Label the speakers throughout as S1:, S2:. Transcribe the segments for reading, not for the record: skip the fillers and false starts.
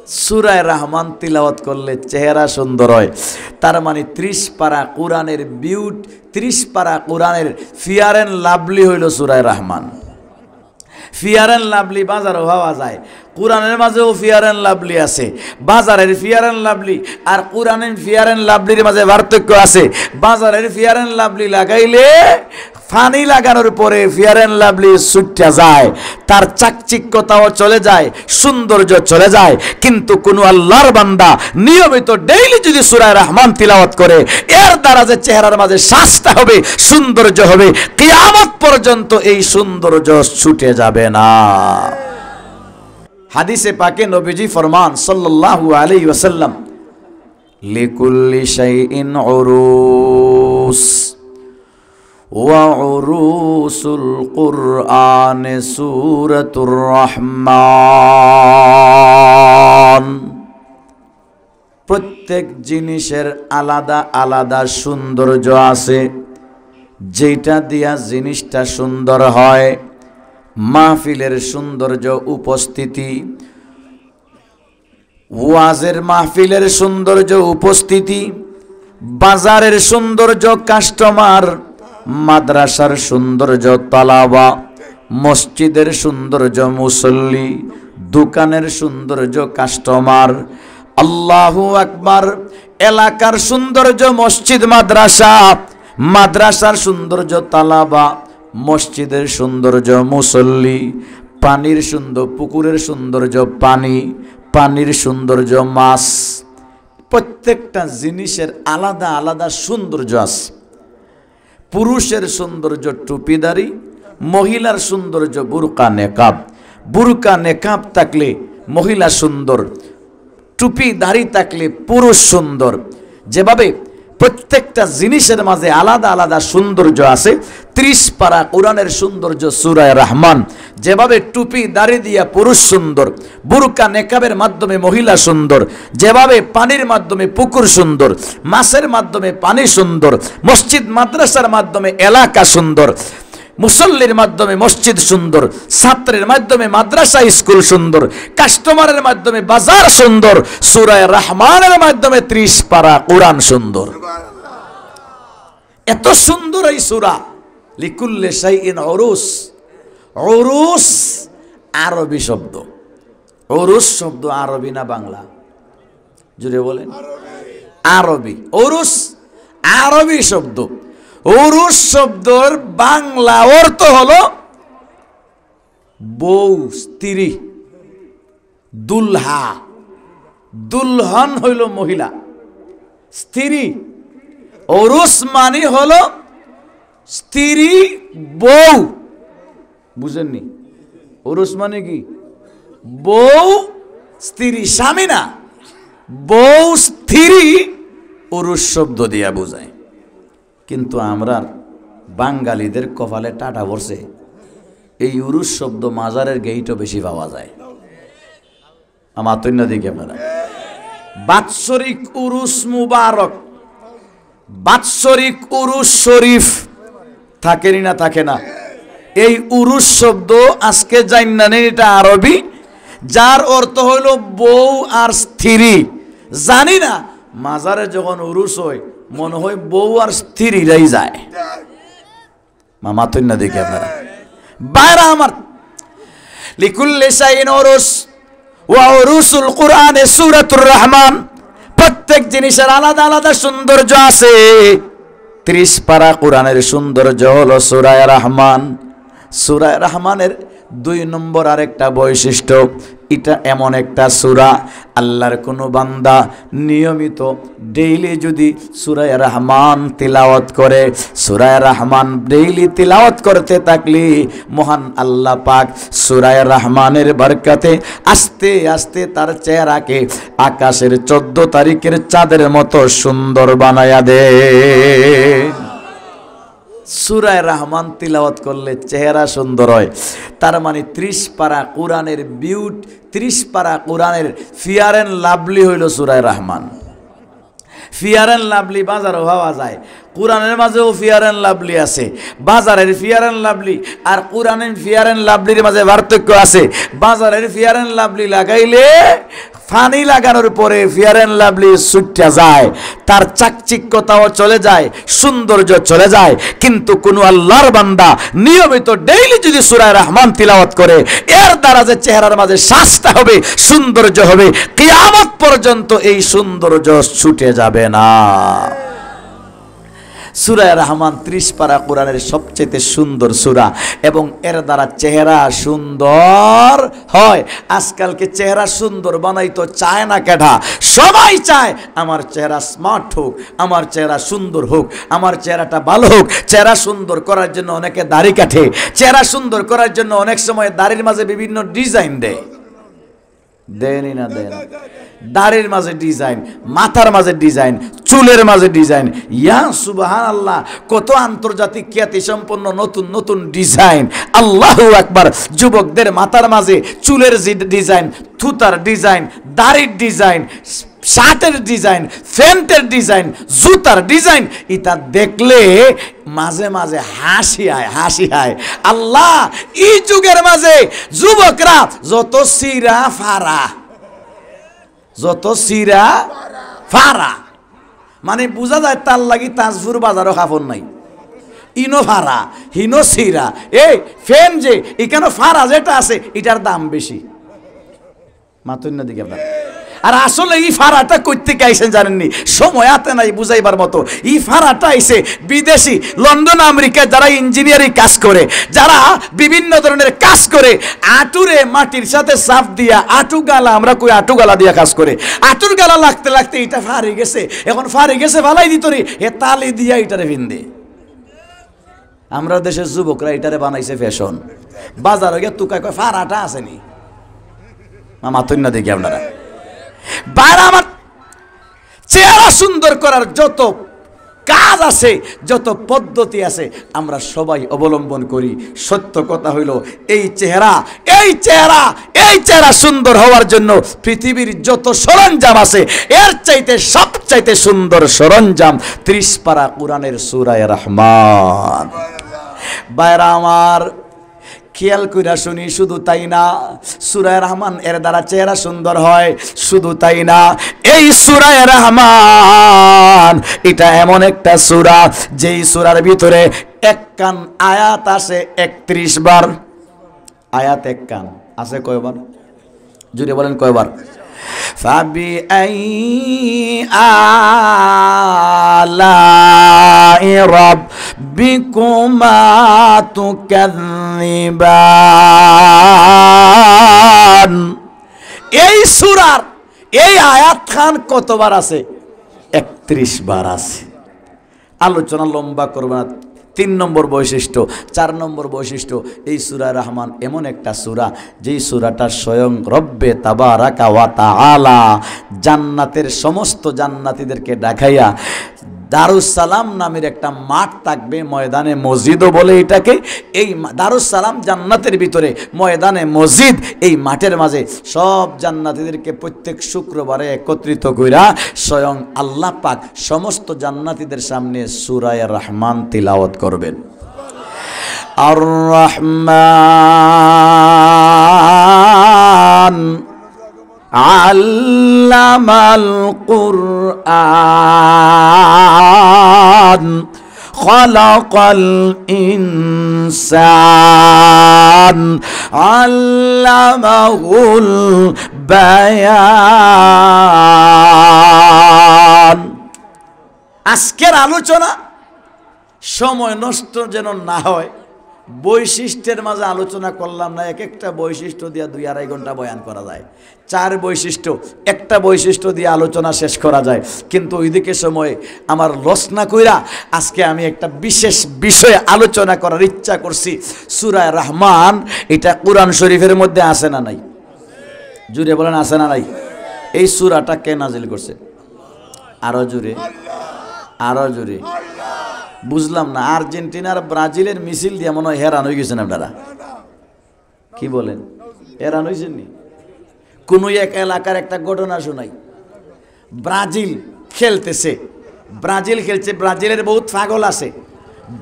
S1: সূরা রহমান তিলাওয়াত করলে চেহারা সুন্দর হয়। তার মানে 30 পারা কোরআনের বিউট, 30 পারা কোরআনের ফিয়ার এন্ড লাভলি হইল সূরা রহমান। ফিয়ার এন্ড লাভলি বাজারও পাওয়া যায়, কোরআনের মাঝেও ফিয়ার এন্ড লাভলি আছে। বাজারের ফিয়ার এন্ড লাভলি আর কোরআনের ফিয়ার এন্ড লাভলির মাঝে পার্থক্য আছে। বাজারের ফিয়ার এন্ড লাভলি লাগাইলে ফানি লাগানোর পরে ফিয়ার এন্ড লাভলি ছুটে যায়, তার চাকচিক্যতাও চলে যায়, সৌন্দর্য চলে যায়। কিন্তু কোন আল্লাহর বান্দা নিয়মিত ডেইলি যদি সূরা রহমান তিলাওয়াত করে, এর দ্বারা যে চেহারার মাঝে সাজটা হবে, সৌন্দর্য হবে, কিয়ামত পর্যন্ত এই সৌন্দর্য ছুটে যাবে না। হাদিসে পাকে নবীজি ফরমান সাল্লাল্লাহু আলাইহি ওয়াসাল্লাম, লিকুল্লি শাইইন উরুস ওয়া উরুসুল কুরআনে সূরাতুর রহমান। প্রত্যেক জিনিসের আলাদা আলাদা সৌন্দর্য আছে, যেটা দিয়া জিনিসটা সুন্দর হয়। মাহফিলের সৌন্দর্য উপস্থিতি, ওয়াজের মাহফিলের সৌন্দর্য উপস্থিতি, বাজারের সৌন্দর্য কাস্টমার, মাদ্রাসার সৌন্দর্য তালাবা, মসজিদের সৌন্দর্য মুসল্লি, দোকানের সৌন্দর্য কাস্টমার। আল্লাহু আকবার। এলাকার সৌন্দর্য মসজিদ মাদ্রাসা, মাদ্রাসার সৌন্দর্য তালাবা, মসজিদের সৌন্দর্য মুসল্লি, পানির সুন্দর, পুকুরের সৌন্দর্য পানি, পানির সৌন্দর্য মাছ। প্রত্যেকটা জিনিসের আলাদা আলাদা সৌন্দর্য আছে। পুরুষের সৌন্দর্য টুপিদারি, মহিলার সৌন্দর্য বুরকা নেকাব। বুরকা নেকাব থাকলে মহিলা সুন্দর, টুপি দাড়ি থাকলে পুরুষ সুন্দর। যেভাবে প্রত্যেকটা জিনিসের মাঝে আলাদা আলাদা সৌন্দর্য আছে, 30 পারা কোরআনের সৌন্দর্য সূরা রহমান। যেভাবে টুপি দাড়ি দিয়া পুরুষ সুন্দর, বুরকা নেকাবের মাধ্যমে মহিলা সুন্দর, যেভাবে পানির মাধ্যমে পুকুর সুন্দর, মাছের মাধ্যমে পানি সুন্দর, মসজিদ মাদ্রাসার মাধ্যমে এলাকা সুন্দর, মুসল্লির মাধ্যমে মসজিদ সুন্দর, ছাত্রের মাধ্যমে মাদ্রাসা স্কুল সুন্দর, কাস্টমারের মাধ্যমে বাজার সুন্দর, সূরা রহমানের মাধ্যমে 30 পারা কোরআন সুন্দর। এত সুন্দর এই সূরা। লিকুল্লি শাইইন উরুস। উরুস আরবি শব্দ। উরুস শব্দ আরবি না বাংলা? জুড়ে বলেন। আরবি। উরুস আরবি শব্দ। উরুস শব্দর বাংলা অর্থ হলো বউ, স্ত্রী, দুলহা। দুলহন হইল মহিলা, স্ত্রী। উরুস মানে হলো স্ত্রী, বউ। বুঝেননি? উরুস মানে কি? বউ স্ত্রী, স্বামী না, বউ স্ত্রী উরুস শব্দ দিয়া বোঝায়। কিন্তু আমরা বাঙালিদের কপালে টাটা পড়ছে, এই উরুস শব্দ মাজারের গেইটও বেশি পাওয়া যায়। আমার তৈন্য দিকে আপনারা বাৎসরিক উরুস মুবারক, বাৎসরিক উরুস শরীফ থাকেনি না? থাকে না? এই উরুস শব্দ আজকে জানেন এটা আরবি, যার অর্থ হইল বউ আর স্ত্রী। জানি না মাজারে যখন উরুস হয় মনে হয় বউ আর স্ত্রীরাই যায়। মামা তৈন্য দেখি আপনারা বাইরা আমার। লিকুল্লি শাইইন উরুস ওয়া উরুসুল কুরআনে সূরাতুর রহমান। প্রত্যেক জিনিসের আলাদা আলাদা সৌন্দর্য আছে। 30 পারা কোরআনের সৌন্দর্য হলো সূরা রহমান। সূরা রহমানের 2 নম্বর আরেকটা বৈশিষ্ট্য, এটা এমন একটা সূরা, আল্লাহর কোনো বান্দা নিয়মিত ডেইলি যদি সূরা রহমান তিলাওয়াত করে, সূরা রহমান ডেইলি তিলাওয়াত করতে থাকলে মহান আল্লাহ পাক সূরা রহমানের বরকতে আস্তে আস্তে তার চেহারাকে আকাশের 14 তারিখের চাঁদের মতো সুন্দর বানায়া দেয়। সূরা রহমান তিলাওয়াত করলে চেহারা সুন্দর হয়। তার মানে 30 পারা কোরআনের বিউট, 30 পারা কোরআনের ফিয়ার এন্ড লাভলি হইল সূরা রহমান। ফিয়ার এন্ড লাভলি বাজারও পাওয়া যায়, কোরআনের মাঝেও ফিয়ার এন্ড লাভলি আছে। বাজারের ফিয়ার এন্ড লাভলি আর কোরআনের ফিয়ার এন্ড লাভলির মাঝে পার্থক্য আছে। বাজারের ফিয়ার এন্ড লাভলি লাগাইলে ফানি লাগানোর পরে ফেয়ার অ্যান্ড লাভলি ছুটে যায়, তার চাকচিক্যতাও চলে যায়, সৌন্দর্য চলে যায়। কিন্তু কোন আল্লাহর বান্দা নিয়মিত ডেইলি যদি সূরা রহমান তিলাওয়াত করে, এর দ্বারা যে চেহারার মাঝে শাস্তা হবে, সৌন্দর্য হবে, কিয়ামত পর্যন্ত এই সৌন্দর্য ছুটে যাবে না। সূরা রহমান 30 পারা কোরআনের সবচেয়ে সুন্দর সূরা, এবং এর দ্বারা চেহারা সুন্দর হয়। আজকালকে চেহারা সুন্দর বানাইতো চায় না কেডা, সবাই চায় আমার চেহারা স্মার্ট হোক, আমার চেহারা সুন্দর হোক, আমার চেহারাটা ভালো হোক। চেহারা সুন্দর করার জন্য অনেকে দাড়ি কাটে, চেহারা সুন্দর করার জন্য অনেক সময় দাড়ির মাঝে বিভিন্ন ডিজাইন দেয়, দেয়নি না দেয় না, দাড়ির মাঝে ডিজাইন, মাথার মাঝে ডিজাইন, চুলের মাঝে ডিজাইন। ইয়া সুবহানাল্লাহ, কত আন্তর্জাতিক খ্যাতি সম্পন্ন নতুন নতুন ডিজাইন। আল্লাহু আকবার। যুবকদের মাথার মাঝে চুলের ডিজাইন, থুতার ডিজাইন, দাড়ির ডিজাইন, শার্টের ডিজাইন, প্যান্টের ডিজাইন, জুতার ডিজাইন, এটা দেখলে মাঝে মাঝে হাসি আয়, হাসি আয়। আল্লাহ, এই যুগের মাঝে যুবকরা যত সিরা ফারা, যত সিরা ফারা, মানে বোঝা যায় তার লাগি তাজপুর বাজারও কাপড় নাই। ইনো ফারা, হিনো সিরা, এই ফেন যে এখানে ফারা যেটা আছে এটার দাম বেশি। মাতুন না দিকে আপনার। আর আসলে এই ফারাটা করতে আইসেন জানেননি, সময় হাতে নাই বুঝাইবার মতো। এই ফারাটা আইসে বিদেশি, লন্ডন আমেরিকায় যারা ইঞ্জিনিয়ারিং কাজ করে, যারা বিভিন্ন ধরনের কাজ করে, আটুরে মাটির সাথে চাপ দিয়া আটু গালা, আমরা কই আটু গালা দিয়া কাজ করে, আটুর গালা লাগতে লাগতে এটা ফারি গেছে, এখন ফারি গেছে ভালাই দিত রে, এ তালি দিয়া এটারে ভিন্দে। আমরা দেশের যুবকরা এটারে বানাইছে ফ্যাশন। বাজারে গিয়ে তুকাই কয় ফারাটা আসেনি। মাতুন না দেখি আপনারা। বাইরে আমার চেহারা সুন্দর করার যত কাজ আছে, যত পদ্ধতি আছে, আমরা সবাই অবলম্বন করি। সত্য কথা হইল এই চেহারা, এই চেহারা, এই চেহারা সুন্দর হওয়ার জন্য পৃথিবীর যত সরঞ্জাম আছে, এর চাইতে সবচাইতে সুন্দর সরঞ্জাম 30 পারা কোরআনের সূরা রহমান। বাইরে আমার খেয়াল কইরা শুনি, শুধু তাই না, সূরা রহমান এর দ্বারা চেহারা সুন্দর হয়। শুধু তাই না, এই সূরা রহমান এটা এমন একটা সূরা, যেই সূরার ভিতরে এক কান আয়াত আছে 31 বার। আয়াত এক কান আছে কয়বার? জুড়ে বলেন কয়বার? ফাবি আই আলাই রাব্বিকুমা তুকাযযিবান। এই সূরার এই আয়াত খান কতবার আছে? 31 বার আছে। আলোচনা লম্বা করব না। 3 নম্বর বৈশিষ্ট্য, 4 নম্বর বৈশিষ্ট্য, এই সূরা রহমান এমন একটা সূরা, যেই সূরাটা স্বয়ং রব্বে তাবারাকা ওয়া তাআলা জান্নাতের সমস্ত জান্নাতীদেরকে দেখাইয়া দারুস সালাম নামের একটা মাঠ থাকবে, ময়দানে মসজিদও বলে এটাকে। এই দারুস সালাম জান্নাতের ভিতরে ময়দানে মসজিদ, এই মাঠের মাঝে সব জান্নাতীদেরকে প্রত্যেক শুক্রবারে একত্রিত কইরা স্বয়ং আল্লাহ পাক সমস্ত জান্নাতীদের সামনে সূরা রহমান তিলাওয়াত করবেন। আর রহমান আল্লামাল কুরআন খালাকাল ইনসান আল্লামাহুল বায়ান। আজকের আলোচনা সময় নষ্ট যেন না হয়, বৈশিষ্ট্যের মাঝে আলোচনা করলাম না। এক একটা বৈশিষ্ট্য দিয়ে 2-2.5 ঘন্টা বয়ান করা যায়। 4 বৈশিষ্ট্য, একটা বৈশিষ্ট্য দিয়ে আলোচনা শেষ করা যায়। কিন্তু ওইদিকে সময় আমার লস না কইরা আজকে আমি একটা বিশেষ বিষয়ে আলোচনা করার ইচ্ছা করছি। সূরা রহমান এটা কোরআন শরীফের মধ্যে আছে না নাই? জুড়ে বলেন আছে না নাই? এই সূরাটা কে নাজিল করছে? আরো জুড়ে, আরো জুড়ে। বুঝলাম না। আর্জেন্টিনার ব্রাজিলের মিছিল দিয়ে মনে হয় হেরান হয়ে গেছেন আপনারা। কি বলেন? হেরান হয়েছেন নি? কোন এক এলাকার একটা ঘটনা শোনাই। ব্রাজিল খেলতেছে, ব্রাজিল খেলছে, ব্রাজিলের বহুত পাগল আছে।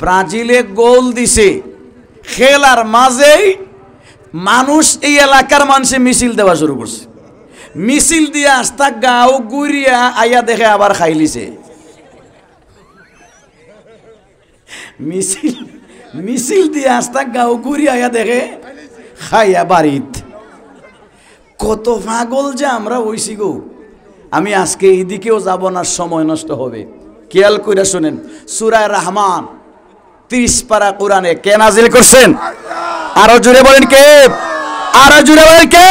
S1: ব্রাজিলে গোল দিছে, খেলার মাঝেই মানুষ, এই এলাকার মানুষে মিছিল দেওয়া শুরু করছে। মিছিল দিয়া আস্তা গাও গুড়িয়া আইয়া দেখে আবার খাইলিছে। মিছিল দিয়া আস্তা গাও গুড়িয়া আইয়া দেখে খাইয়া বাড়িত। কত পাগল যে আমরা হইছি গো। আমি আজকে এইদিকেও যাব না, সময় নষ্ট হবে। খেয়াল কইরা শুনেন, সূরা রহমান 30 পারা কোরআনে কে নাজিল করছেন? আরো জোরে বলেন কে? আরো জোরে বলেন কে?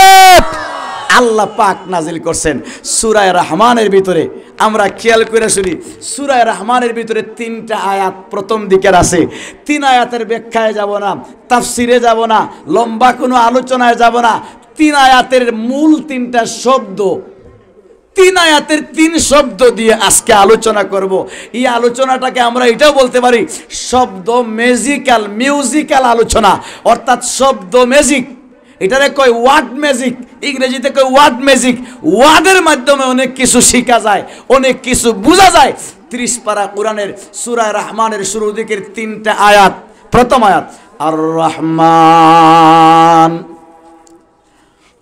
S1: আল্লাহ পাক নাজিল করছেন সূরা রহমানের ভিতরে। আমরা খেয়াল করে শুনি, সূরা রহমানের ভিতরে 3টা আয়াত প্রথম দিকের আছে। 3 আয়াতের ব্যাখ্যায় যাব না, তাফসিরে যাব না, লম্বা কোনো আলোচনায় যাব না। 3 আয়াতের মূল 3টা শব্দ, 3 আয়াতের 3 শব্দ দিয়ে আজকে আলোচনা করব। এই আলোচনাটাকে আমরা এটাও বলতে পারি শব্দ মিউজিক্যাল আলোচনা, অর্থাৎ শব্দ ম্যাজিক। এটারে কয় ওয়ার্ড ম্যাজিক, ইংরেজিতে কয় ওয়ার্ড ম্যাজিক। ওয়ার্ডের মাধ্যমে অনেক কিছু শেখা যায়, অনেক কিছু বোঝা যায়। 30 পারা কোরআনের সূরা রহমানের শুরুর দিকের 3টা আয়াত। প্রথম আয়াত আর রহমান,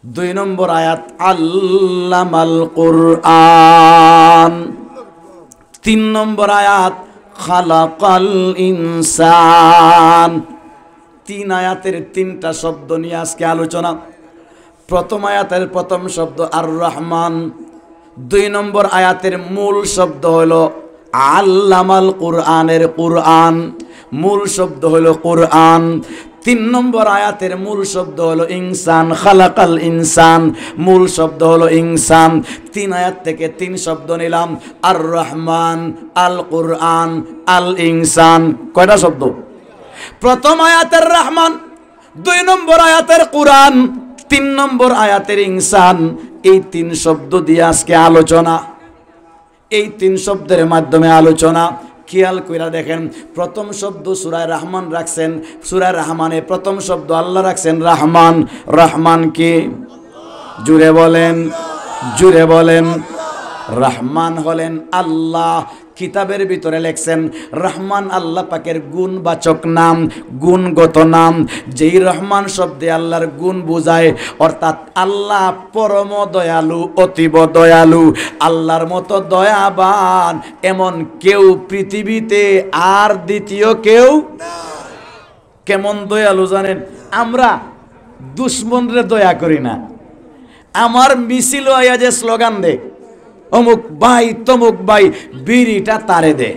S1: 2 নম্বর আয়াত আল্লামাল কুরআন, 3 নম্বর আয়াত খালাকাল ইনসান। 3 আয়াতের 3টা শব্দ নিয়ে আজকে আলোচনা। প্রথম আয়াতের প্রথম শব্দ আর রহমান, 2 নম্বর আয়াতের মূল শব্দ হলো আল্লামাল কুরআনের কুরআন, মূল শব্দ হলো কুরআন। 3 নম্বর আয়াতের মূল শব্দ হলো ইনসান, খালাকাল ইনসান, মূল শব্দ হলো ইনসান। 3 আয়াত থেকে 3 শব্দ নিলাম, আর রহমান, আল কুরআন, আল ইনসান। কয়টা শব্দ? প্রথম আয়াতের রহমান, 2 নম্বর আয়াতের কুরআন, 3 নম্বর আয়াতের ইনসান। এই 3 শব্দ দিয়ে আজকে আলোচনা, এই 3 শব্দের মাধ্যমে আলোচনা। খেয়াল কইরা দেখেন, প্রথম শব্দ সূরা রহমান রাখছেন, সূরা রহমানে প্রথম শব্দ আল্লাহ রাখছেন রহমান। রহমান কি? জুড়ে বলেন, জুড়ে বলেন। রহমান হলেন আল্লাহ। কিতাবের ভিতরে লেখছেন রহমান আল্লাহ পাকের গুণবাচক নাম, গুণগত নাম। যেই রহমান শব্দে আল্লাহর গুণ বোঝায়, অর্থাৎ আল্লাহ পরম দয়ালু, অতীব দয়ালু। আল্লাহর মতো দয়াবান এমন কেউ পৃথিবীতে আর দ্বিতীয় কেউ। কেমন দয়ালু জানেন? আমরা দুশ্মনরে দয়া করি না। আমার মিছিল আয়া যে স্লোগান দে, অমুক ভাই তমুক ভাই বিড়িটা তারে দে,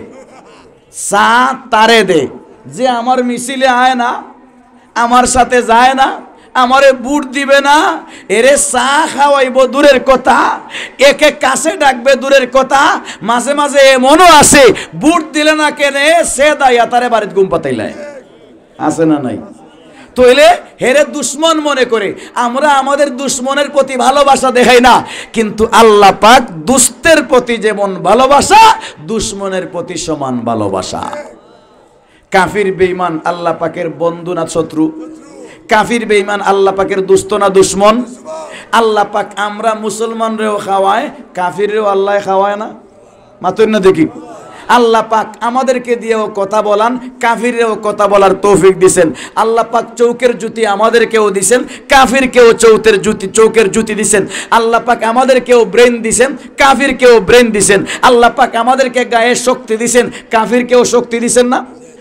S1: চা তারে দে, যে আমার মিছিলে আয় না, আমার সাথে যায় না, আমারে বুট দিবে না, এরে চা খাওয়াইব দূরের কথা, একে কাছে ডাকবে দূরের কথা। মাঝে মাঝে এমনও আছে বুট দিলে না কেনে সে দাইয়া তারে বাড়িতে ঘুম পাতাইলায়। আছে না নাই? তো এলে হেরে দুশ্মন মনে করে আমরা আমাদের দুশ্মনের প্রতি ভালোবাসা দেখাই না, কিন্তু আল্লাহ পাক দুস্তের প্রতি যেমন ভালোবাসা, দুশ্মনের প্রতি সমান ভালোবাসা। কাফির বেঈমান আল্লাহ পাকের বন্ধু না শত্রু? কাফির বেঈমান আল্লাহ পাকের দুস্ত না দুশ্মন? আল্লাহ পাক আমরা মুসলমানরেও খাওয়ায়, কাফিররেও আল্লাহ খাওয়ায় না? মাতুন না দেখি। আল্লাহ পাক আমাদেরকে দিয়েও কথা বলান, কাফিরেও কথা বলার তৌফিক দিছেন। আল্লাহ পাক চৌকের জুতি আমাদেরকেও দিছেন, কাফিরকেও চৌকের জুতি দিছেন। আল্লাহ পাক আমাদেরকেও ব্রেন দিছেন, কাফিরকেও ব্রেন দিছেন। আল্লাহ পাক আমাদেরকে গায়ে শক্তি দিছেন, কাফিরকেও শক্তি দিছেন না?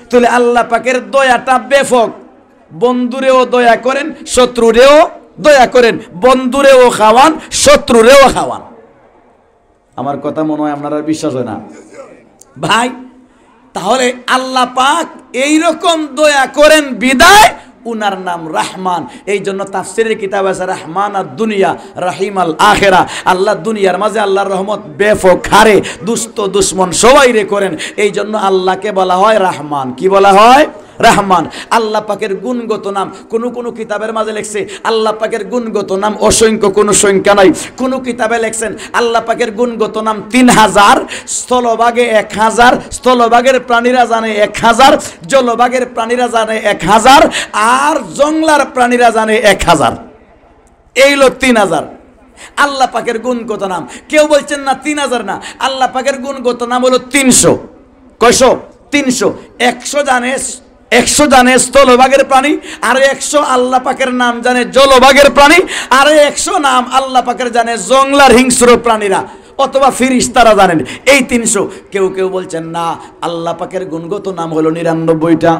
S1: তাহলে আল্লাহ পাকের দয়াটা ব্যাপক। বন্ধুরেও দয়া করেন, শত্রুরেও দয়া করেন, বন্ধুরেও খাওয়ান, শত্রুরেও খাওয়ান। আমার কথা মনে হয় আপনারা বিশ্বাস হয় না ভাই? তাহলে আল্লাহ পাক এইরকম দয়া করেন বিদায় উনার নাম রহমান। এই জন্য তাফসীরের কিতাব আছে রহমান আর দুনিয়া রহিম আল আখেরা। আল্লাহ দুনিয়ার মাঝে আল্লাহর রহমত ব্যাপক হারে দুষ্ট দুশ্মন সবাই রে করেন। এই জন্য আল্লাহকে বলা হয় রহমান। কি বলা হয়? রহমান। আল্লাহ পাকের গুণগত নাম কোন কিতাবের মাঝে লেখছে আল্লাহ পাকের গুণগত নাম অসংখ্য, কোনো সংখ্যা নাই। কোন কিতাবে লেখছেন আল্লাহ পাকের গুণগত নাম 3000, স্থলভাগে 1000, স্থলভাগের প্রাণীরা জানে 1000, জলভাগের প্রাণীরা জানে 1000, আর জংলার প্রাণীরা জানে 1000। এই হলো 3000 আল্লাহ পাকের গুণগত নাম। কেউ বলছেন না 3000 না, আল্লাহ পাকের গুণগত নাম হলো 300। কয়শো? 300। 100 জানে 100 জানে স্থলভাগের প্রাণী, আর 100 আল্লাহ পাকের নাম জানে জলভাগের প্রাণী, আর 100 নাম আল্লাহ পাকের জানে জংলার হিংস্র প্রাণীরা অথবা ফিরিস্তারা জানেন। এই 300। কেউ কেউ বলছেন না, আল্লাহ পাকের গুণগত নাম হলো 99টা,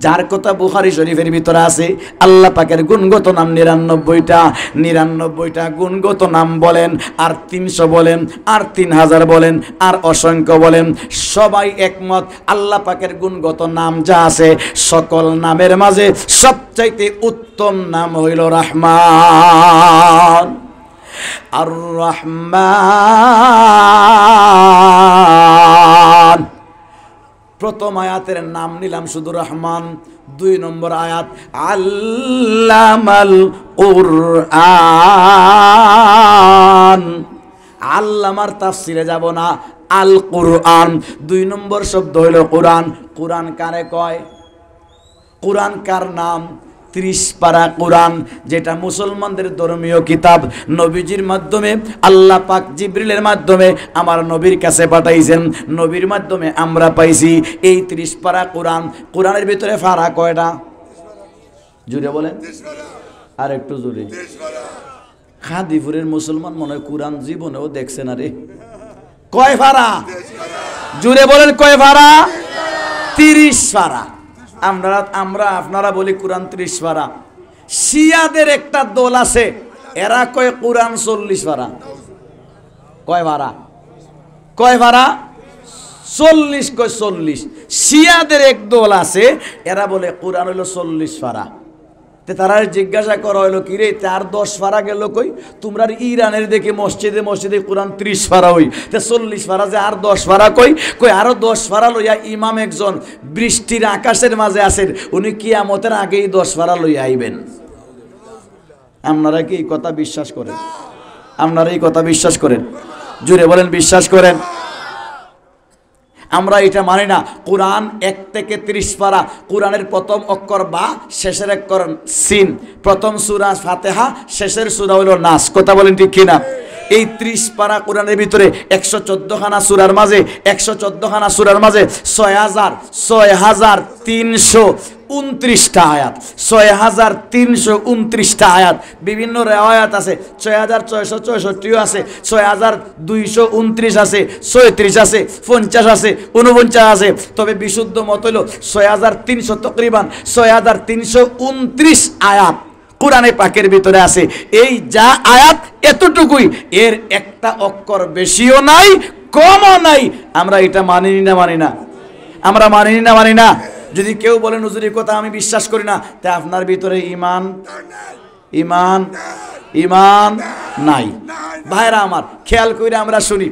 S1: যার কথা বুখারী শরীফের ভিতরে আছে। আল্লাহ পাকের গুণগত নাম 99টা। 99টা গুণগত নাম বলেন, আর 300 বলেন, আর 3000 বলেন, আর অসংখ্য বলেন, সবাই একমত আল্লাহ পাকের গুণগত নাম যা আছে সকল নামের মাঝে সবচাইতে উত্তম নাম হইল রহমান। আর রহমান প্রথম আয়াতের নাম নিলাম শুধু রহমান। 2 নম্বর আয়াত আল্লামাল কুরআন। আল্লামার তাফসিরে যাব না, আল কুরআন। 2 নম্বর শব্দ হইল কোরআন। কোরআন কারে কয়? কোরআন কার নাম? 30 পারা কোরআন, যেটা মুসলমানদের ধর্মীয় কিতাব। নবীজির মাধ্যমে আল্লাহ পাক জিবরিলের মাধ্যমে আমার নবীর কাছে পাঠাইছেন, নবীর মাধ্যমে আমরা পাইছি এই 30 পারা কোরআন। কোরআনের ভিতরে ফারা কয়টা? জুড়ে বলেন, আর একটু জোরে। খাদিপুরের মুসলমান মনে হয় কোরআন জীবনেও দেখছে না রে। কয় ফারা? জুড়ে বলেন, কয় ফারা? 30 পারা। আমরা আপনারা বলি কোরআন 30 পারা। শিয়াদের একটা দল আছে, এরা কয় কোরআন 40 পারা। কয় পারা? কয় পারা? 40। কয় 40। শিয়াদের এক দল আছে, এরা বলে কোরআন হইল 40 পারা। তারা জিজ্ঞাসা করা হইলো, কিরে তার 10 পারা গেল কই? তোমরা ইরানের দেখে মসজিদে মসজিদে কোরআন 30 পারা হই, তে 40 পারা যে আর 10 পারা কই? কই আরো 10 পারা লইয়া ইমাম একজন বৃষ্টির আকাশের মাঝে আছেন, উনি কিয়ামতের আগেই 10 পারা লইয়া আইবেন। আপনারা কি এই কথা বিশ্বাস করেন? আপনারা এই কথা বিশ্বাস করেন? জুড়ে বলেন, বিশ্বাস করেন? আমরা এটা মানি না। কোরআন 1 থেকে 30 পারা। কোরআনের প্রথম অক্ষর বা, শেষের অক্ষর সিন। প্রথম সূরা ফাতিহা, শেষের সূরা হলো নাস। কথা বলেন ঠিক কিনা? এই 30 পারা কোরআনের ভিতরে 114 খানা সূরার মাঝে 114 খানা সূরার মাঝে 6329টা আয়াত। 6329টা আয়াত। বিভিন্ন রিওয়ায়াত আছে, 6664 আছে, 6229 আছে, 34 আছে, 50 আছে, 49 আছে। তবে বিশুদ্ধ মত হইল 6300, তকরিবান 6329 আয়াত কোরআনে পাকের ভিতরে আছে। এই যা আয়াত এতটুকুই, এর একটা অক্ষর বেশিও নাই কমও নাই। আমরা এটা মানি না? মানি না? আমরা মানি না? মানি না? যদি কেউ বলেন হুজুর কথা আমি বিশ্বাস করি না, তা আপনার ভিতরে ইমান ইমান ইমান নাই। ভাইরা আমার, খেয়াল করে আমরা শুনি।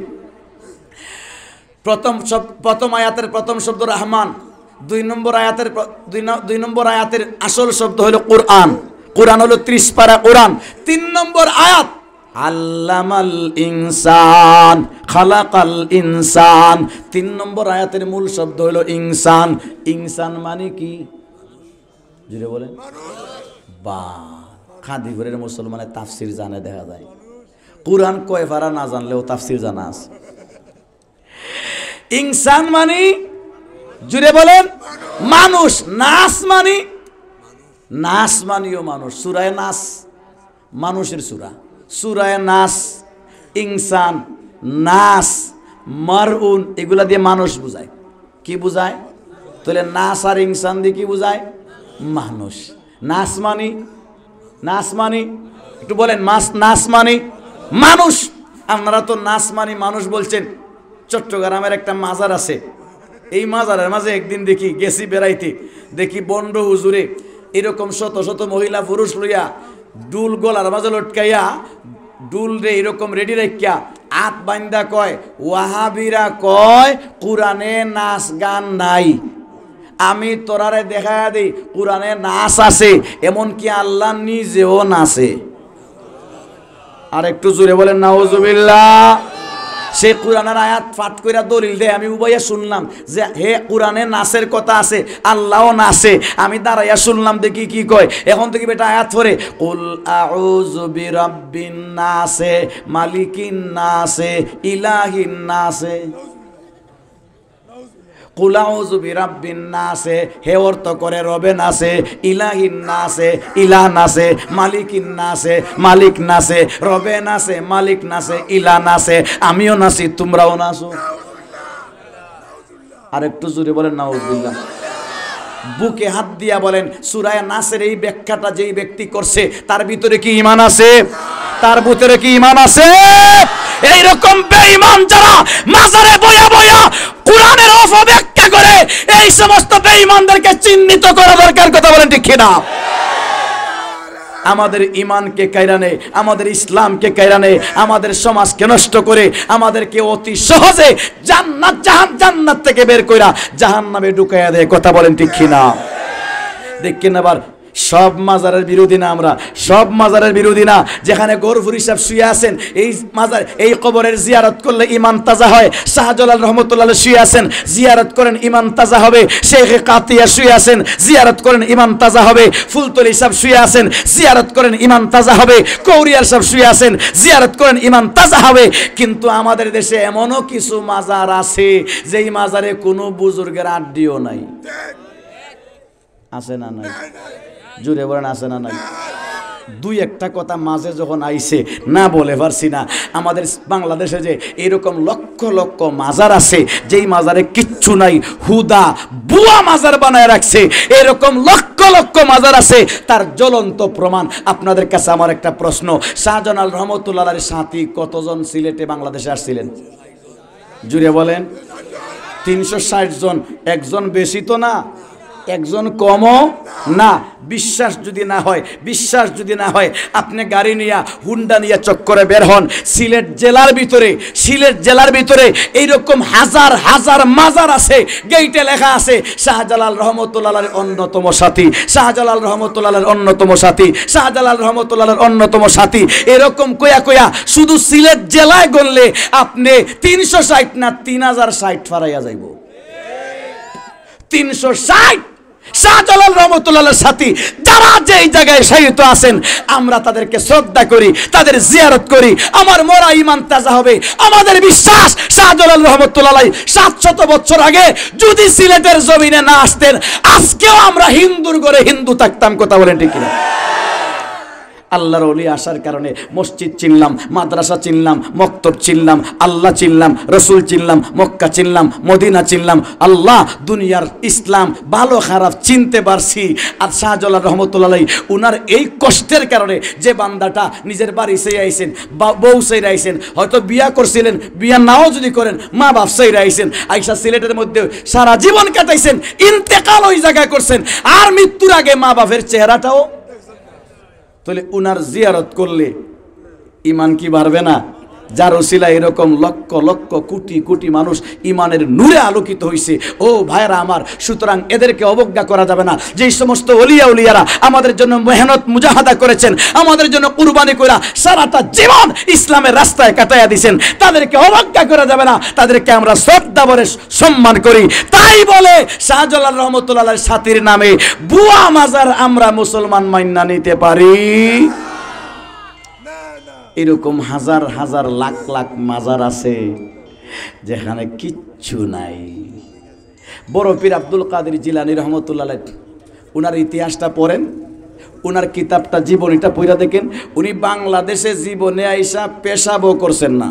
S1: প্রথম আয়াতের প্রথম শব্দ রহমান। 2 নম্বর আয়াতের আসল শব্দ হলো কোরআন। কোরআন হলো 30 পারা কোরআন। 3 নম্বর আয়াত আল্লামাল ইনসান, খালাকাল ইনসান। 3 নম্বর আয়াতের মূল শব্দ হলো ইনসান। ইনসান মানে কি? জুড়ে বলেন। বা খাদিপুরের মুসলমানের তাফসির জানে, দেখা যায়। কোরআন কয় পারা না জানলেও তাফসির জানা আছে। ইনসান মানে, জুড়ে বলেন, মানুষ। নাস মানে, নাস মানিও মানুষ। সূরায়ে নাস মানুষের সূরা। সূরায়ে নাস, ইনসান, নাস, মারউন, এগুলা দিয়ে মানুষ বুঝায়। কি বুঝায়? তাহলে নাস আর ইনসান দিয়ে কি বুঝায়? মানুষ। নাস মানি, নাস মানি, একটু বলেন, নাস মানি মানুষ। আপনারা তো নাস মানি মানুষ বলছেন। চট্টগ্রামের একটা মাজার আছে, এই মাজারের মাঝে একদিন দেখি, গেছি বেড়াইতে, দেখি বন্ড হুজুরে এরকম শত শত মহিলা পুরুষ লইয়া ডুল গলার মাঝে লটকাইয়া, ডুল রে এরকম রেডি রাখিয়া হাত বান্দা কয়, ওয়াহাবিরা কয় কোরআনে নাচ গান নাই। আমি তোরারে দেখা দিই কোরআনে নাচ আছে, এমনকি আল্লাহ নিজেও নাচে। আর একটু জোরে বলেন নাউজুবিল্লাহ। সে কোরআনের আয়াত পাঠ কইরা দলিল দেয়। আমি উবাইয়া শুনলাম যে হে কোরআনে নাচের কথা আছে, আল্লাহও নাচে। আমি দাঁড়াইয়া শুনলাম, দেখি কি কয়। এখন থেকে বেটা আয়াত পড়ে, কুল আউযু বিরাব্বিন নাসে, মালিকিন নাসে, ইলাহিন নাসে। কুল আউযু বিরাব্বিন নাসে হে অর্থ করে রবে নাসে, ইলাহিন নাসে ইলাহ নাসে, মালিকিন নাসে মালিক নাসে, রবে নাসে মালিক নাসে, ইলাহ নাসে, আমিও নাসি তোমরাও নাসো। আর একটু জোরে বলেন নাউযুবিল্লাহ। বুকে হাত দিয়া বলেন সূরা নাসের এই ব্যাখ্যাটা যেই ব্যক্তি করছে তার ভিতরে কি ঈমান আছে? তার ভিতরে কি ঈমান আছে? এইরকম বেঈমান যারা মাজারে বয়া বয়া কোরআনের অপব্যাখ্যা করে, এই সমস্ত বেঈমানদেরকে চিহ্নিত করা দরকার। কথা বলেন ঠিক কিনা? আমাদের ঈমানকে কায়রা নেয়, আমাদের ইসলামকে কায়রা নেয়, আমাদের সমাজকে নষ্ট করে আমাদেরকে অতি সহজে জান্নাত থেকে বের কইরা জাহান্নামে ঢুকাইয়া দেয়। কথা বলেন ঠিক কিনা? দেখেন আবার সব মাজারের বিরোধী না আমরা, সব মাজারের বিরোধী না। যেখানে গরফুর হিসাব শুয়ে আছেন, এই মাজার এই কবরের জিয়ারত করলে ঈমান তাজা হয়। শাহজালাল রহমতুল্লাহ শুয়ে আছেন, জিয়ারত করেন ঈমান তাজা হবে। শেখ কাতিয়া শুয়ে আছেন, জিয়ারত করেন ঈমান তাজা হবে। ফুলতলি সাহেব শুয়ে আছেন, জিয়ারত করেন ঈমান তাজা হবে। কৌরিয়ার সাহেব শুয়ে আছেন, জিয়ারত করেন ঈমান তাজা হবে। কিন্তু আমাদের দেশে এমনও কিছু মাজার আছে যেই মাজারে কোনো বুজুর্গের আড্ডিও নাই। আছে না নাই? জুড়ে বলেন আছে না নাই? দুই একটা কথা মাঝে যখন আইছে না বলে পারছি না। আমাদের বাংলাদেশে যে এরকম লক্ষ লক্ষ মাজার আছে যেই মাজারে কিচ্ছু নাই, হুদা বুয়া মাজার বানায় রাখছে, এরকম লক্ষ লক্ষ মাজার আছে। তার জ্বলন্ত প্রমাণ আপনাদের কাছে আমার একটা প্রশ্ন, শাহজালাল রহমতুল্লাহর সাথী কতজন সিলেটে বাংলাদেশে আসছিলেন? জুড়ে বলেন। 360 জন। একজন বেশি তো না, একজন কমও না। বিশ্বাস যদি না হয় আপনি গাড়ি নিয়ে হুন্ডা নিয়ে চক্করে বের হন। সিলেট জেলার ভিতরে এইরকম হাজার হাজার মাজার আছে, গেইটে লেখা আছে শাহজালাল রহমতুল্লাহর অন্যতম সাথী, শাহজালাল রহমতুল্লাহর অন্যতম সাথী, শাহজালাল রহমতুল্লাহর অন্যতম সাথী। এরকম কয়া শুধু সিলেট জেলায় গড়লে আপনি 360 না 3060 ফারাইয়া যাইব। 360 শাহজালাল রহমতুল্লাহর সাথী যারা যেই জায়গায় শায়িত আছেন, আমরা তাদেরকে শ্রদ্ধা করি, তাদের জিয়ারত করি। আমার মরা ঈমান তাজা হবে। আমাদের বিশ্বাস শাহজালাল রহমতুল্লাহ 700 বছর আগে যদি সিলেটের জমিনে না আসতেন, আজকেও আমরা হিন্দুর ঘরে হিন্দু থাকতাম। কথা বলেন ঠিক কিনা? আল্লাহর ওলি আসার কারণে মসজিদ চিনলাম, মাদ্রাসা চিনলাম, মক্তব চিনলাম, আল্লাহ চিনলাম, রসুল চিনলাম, মক্কা চিনলাম, মদিনা চিনলাম। আল্লাহ দুনিয়ার ইসলাম ভালো খারাপ চিনতে পারছি। আর শাহজালাল রহমতুল্লাহ উনার এই কষ্টের কারণে যে বান্দাটা নিজের বাড়ি সেই আইছেন, বউ সেই আইছেন, হয়তো বিয়া করছিলেন, বিয়া নাও যদি করেন, মা বাপ সেই আইছেন, আইসা সিলেটের মধ্যে সারা জীবন কাটাইছেন, ইন্তেকাল ওই জায়গায় করছেন, আর মৃত্যুর আগে মা বাপের চেহারাটাও। তাহলে উনার জিয়ারত করলে ঈমান কি বাড়বে না? যার ওসিলা এরকম লক্ষ লক্ষ কোটি কোটি মানুষ ঈমানের নূরে আলোকিত হয়েছে। ও ভাইরা আমার, সুতরাং এদেরকে অবজ্ঞা করা যাবে না। যেই সমস্ত উলিয়ারা আমাদের জন্য মেহনত মুজাহাদা করেছেন, আমাদের জন্য কুরবানি কইরা সারাটা জীবন ইসলামের রাস্তায় কাটাইয়া দিয়েছেন, তাদেরকে অবজ্ঞা করা যাবে না। তাদেরকে আমরা শ্রদ্ধা ভরে সম্মান করি। তাই বলে শাহজালাল রহমতুল্লাহর সাথীর নামে বুয়া মাজার আমরা মুসলমান মাইন্না নিতে পারি? এরকম হাজার হাজার লাখ লাখ মাজার আছে যেখানে কিচ্ছু নাই। বড় পীর আব্দুল কাদের জিলানী রহমতুল্লাহ উনার ইতিহাসটা পড়েন, উনার কিতাবটা জীবনীটা পড়া দেখেন। উনি বাংলাদেশে জীবনে আইসা পেশাবও করছেন না,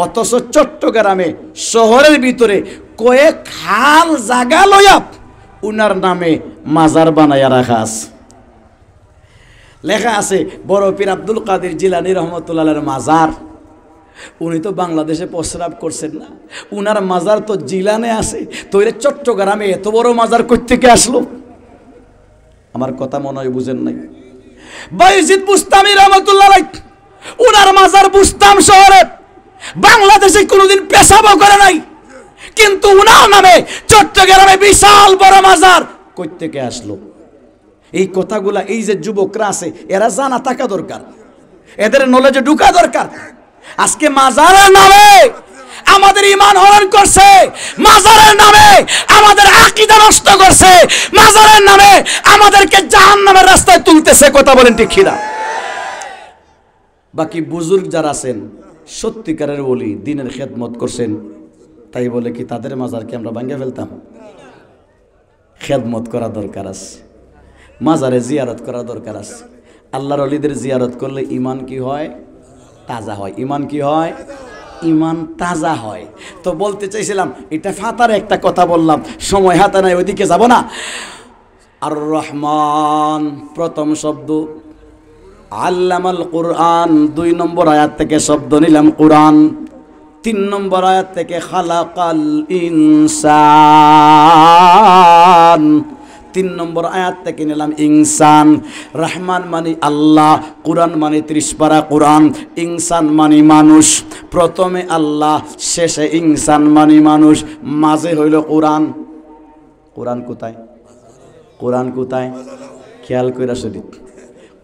S1: অথচ চট্টগ্রামে শহরের ভিতরে কয়েক হাল জায়গা লইয়া উনার নামে মাজার বানাইয়া রাখা আছে। লেখা আছে বড় পীর আব্দুল কাদের জিলানী রহমতুল্লাহর মাজার। উনি তো বাংলাদেশে প্রস্রাব করছেন না, উনার মাজার তো জিলানে আছে। তো এর চট্টগ্রামে এত বড় মাজার কই থেকে আসলো? আমার কথা মনে হয় বুঝেন নাই। বাইজিদ বুস্তামি রহমতুল্লাহ উনার মাজার বুস্তাম শহরে, বাংলাদেশে কোনোদিন পেশাবও করে নাই, কিন্তু উনার নামে চট্টগ্রামে বিশাল বড় মাজার কই থেকে আসলো? এই কথাগুলা এই যে যুবকরা আছে এরা জানা থাকা দরকার, এদের নলেজে ঢুকা দরকার। আজকে মাজারের নামে আমাদের ঈমান হরণ করছে, মাজারের নামে আমাদের আকীদা নষ্ট করছে, মাজারের নামে আমাদেরকে জাহান্নামের রাস্তায় তুলতেছে। কথা বলেন ঠিক কিনা? বাকি বুজুর্গ যারা আছেন সত্যিকারের ওলি, দ্বীনের খেদমত করছেন, তাই বলে কি তাদের মাজারকে আমরা ভাঙে ফেলতাম? খেদমত করা দরকার আছে, মাজারে জিয়ারত করা দরকার আছে। আল্লাহর ওলিদের জিয়ারত করলে ইমান কি হয়? তাজা হয়। ইমান কি হয়? ইমান তাজা হয়। তো বলতে চাইছিলাম, এটা ফাতার একটা কথা বললাম, সময় হাতে নাই, ওইদিকে যাব না। আর রহমান প্রথম শব্দ, আল্লামাল কোরআন 2 নম্বর আয়াত থেকে শব্দ নিলাম কোরআন, 3 নম্বর আয়াত থেকে খালাকাল ইনসান, 3 নম্বর আয়াত থেকে নিলাম ইনসান। রহমান মানে আল্লাহ, কোরআন মানে 30 পারা কোরআন, ইনসান মানে মানুষ। প্রথমে আল্লাহ, শেষে ইনসান মানে মানুষ, মাঝে হইল কোরআন। কোরআন কোথায়? কোরআন কোথায়? খেয়াল কইরা শরীফ,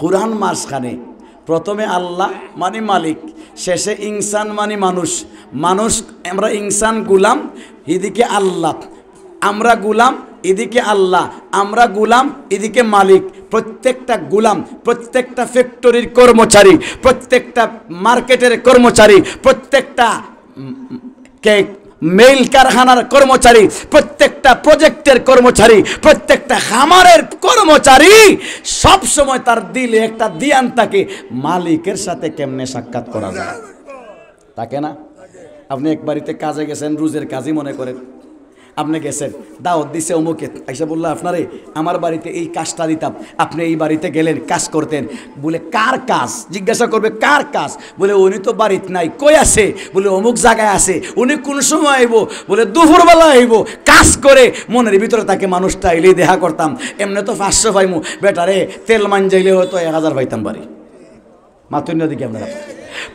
S1: কোরআন মাঝখানে। প্রথমে আল্লাহ মানে মালিক, শেষে ইনসান মানে মানুষ। মানুষ, আমরা ইনসান গুলাম, এদিকে আল্লাহ। আমরা গুলাম, এদিকে আল্লাহ। আমরা গুলাম, এদিকে মালিক। প্রত্যেকটা গুলাম, প্রত্যেকটা ফ্যাক্টরির কর্মচারী, প্রত্যেকটা মার্কেটের কর্মচারী, প্রত্যেকটা মেইল কারখানার কর্মচারী, প্রত্যেকটা প্রজেক্টের কর্মচারী, প্রত্যেকটা খামারের কর্মচারী, সব সময় তার দিলে একটা দিয়ান থাকে, মালিকের সাথে কেমনে সাক্ষাৎ করা যায়, তাকে না? আপনি এক বাড়িতে কাজে গেছেন, রোজের কাজই মনে করেন, আপনি গেছেন, দাওয়াত দিছে অমুকে, আইসা বললো আপনারে আমার বাড়িতে এই কাজটা দিতাম, আপনি এই বাড়িতে গেলেন, কাজ করতেন। বলে কার কাজ? জিজ্ঞাসা করবে কার কাজ? বলে উনি তো বাড়িতে নাই। কই আছে? বলে অমুক জায়গায় আছে। উনি কোন সময় আইব? বলে দুপুরবেলা আইব। কাজ করে মনের ভিতরে তাকে মানুষটা এলেই দেখা করতাম, এমনি তো 500 পাইমু, বেটারে তেল মান যাইলে হয়তো 1000 পাইতাম বাড়ি। মাতুন্য দিকে আপনারা,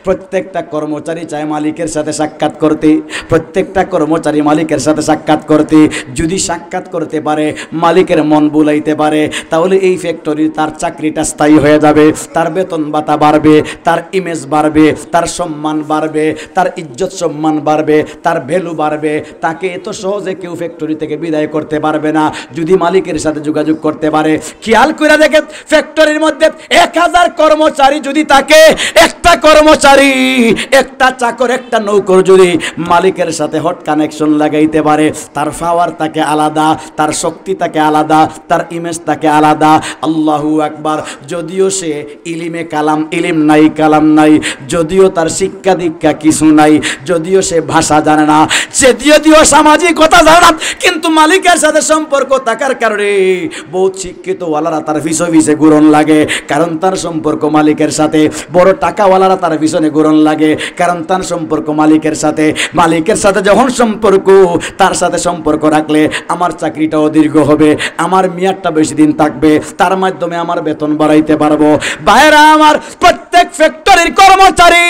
S1: প্রত্যেকটা কর্মচারী চায় মালিকের সাথে সাক্ষাৎ করতে, প্রত্যেকটা কর্মচারী মালিকের সাথে সাক্ষাৎ করতে। যদি সাক্ষাৎ করতে পারে, মালিকের মন বুলাইতে পারে, তাহলে এই ফ্যাক্টরির তার চাকরিটা স্থায়ী হয়ে যাবে, তার বেতন ভাতা বাড়বে, তার ইমেজ বাড়বে, তার সম্মান বাড়বে, তার ইজ্জত সম্মান বাড়বে, তার ভ্যালু বাড়বে। তাকে এত সহজে কেউ ফ্যাক্টরি থেকে বিদায় করতে পারবে না যদি মালিকের সাথে যোগাযোগ করতে পারে। খেয়াল করে দেখেন, ফ্যাক্টরির মধ্যে 1000 কর্মচারী যদি থাকে, একটা কর্মচারী, একটা চাকর, একটা নৌকর যদি মালিকের সাথে হট কানেকশন লাগাইতে পারে, তার পাওয়ার তাকে আলাদা, তার শক্তি তাকে আলাদা, তার ইমেজ তাকে আলাদা। আল্লাহু আকবার। যদিও সে ইলিমে কালাম, ইলিম নাই, কালাম নাই, যদিও তার শিক্ষা দীক্ষা কিছু নাই, যদিও সে ভাষা জানে না, সে যদিও সামাজিকতা জানে না, কিন্তু মালিকের সাথে সম্পর্ক থাকার কারণে বহুত শিক্ষিত ওয়ালারা তার পিছে পিছে ঘুরন লাগে, কারণ তার সম্পর্ক মালিকের সাথে। বড় টাকাওয়ালারা তার পিছনে ঘুরন লাগে, কারণ তার সম্পর্ক মালিকের সাথে। মালিকের সাথে যখন সম্পর্ক, তার সাথে সম্পর্ক রাখলে আমার চাকরিটাও দীর্ঘ হবে, আমার মেয়াদটা বেশি দিন থাকবে, তার মাধ্যমে আমার বেতন বাড়াইতে পারবো। ভাইরা আমার, প্রত্যেক ফ্যাক্টরির কর্মচারী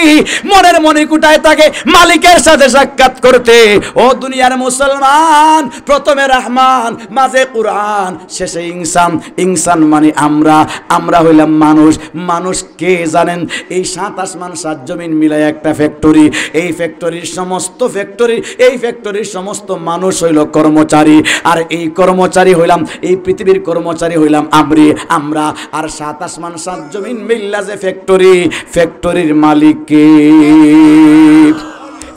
S1: মনের মণিকুটায় থাকে মালিকের সাথে সাক্ষাৎ করতে। ও দুনিয়ার মুসলমান, প্রথমে রহমান, মাঝে কোরআন, শেষে ইনসান। ইনসান মানে আমরা, আমরা হইলাম মানুষ। মানুষ কে জানেন? এই 7 আসমান 7 জমিন মিলায় একটা ফ্যাক্টরি। এই ফ্যাক্টরির সমস্ত মানুষ হইল কর্মচারী, আর এই কর্মচারী হইলাম, এই পৃথিবীর কর্মচারী হইলাম আমরা। আর 7 আসমান 7 জমিন মিল্লা যে ফ্যাক্টরি, ফ্যাক্টরির মালিক কে?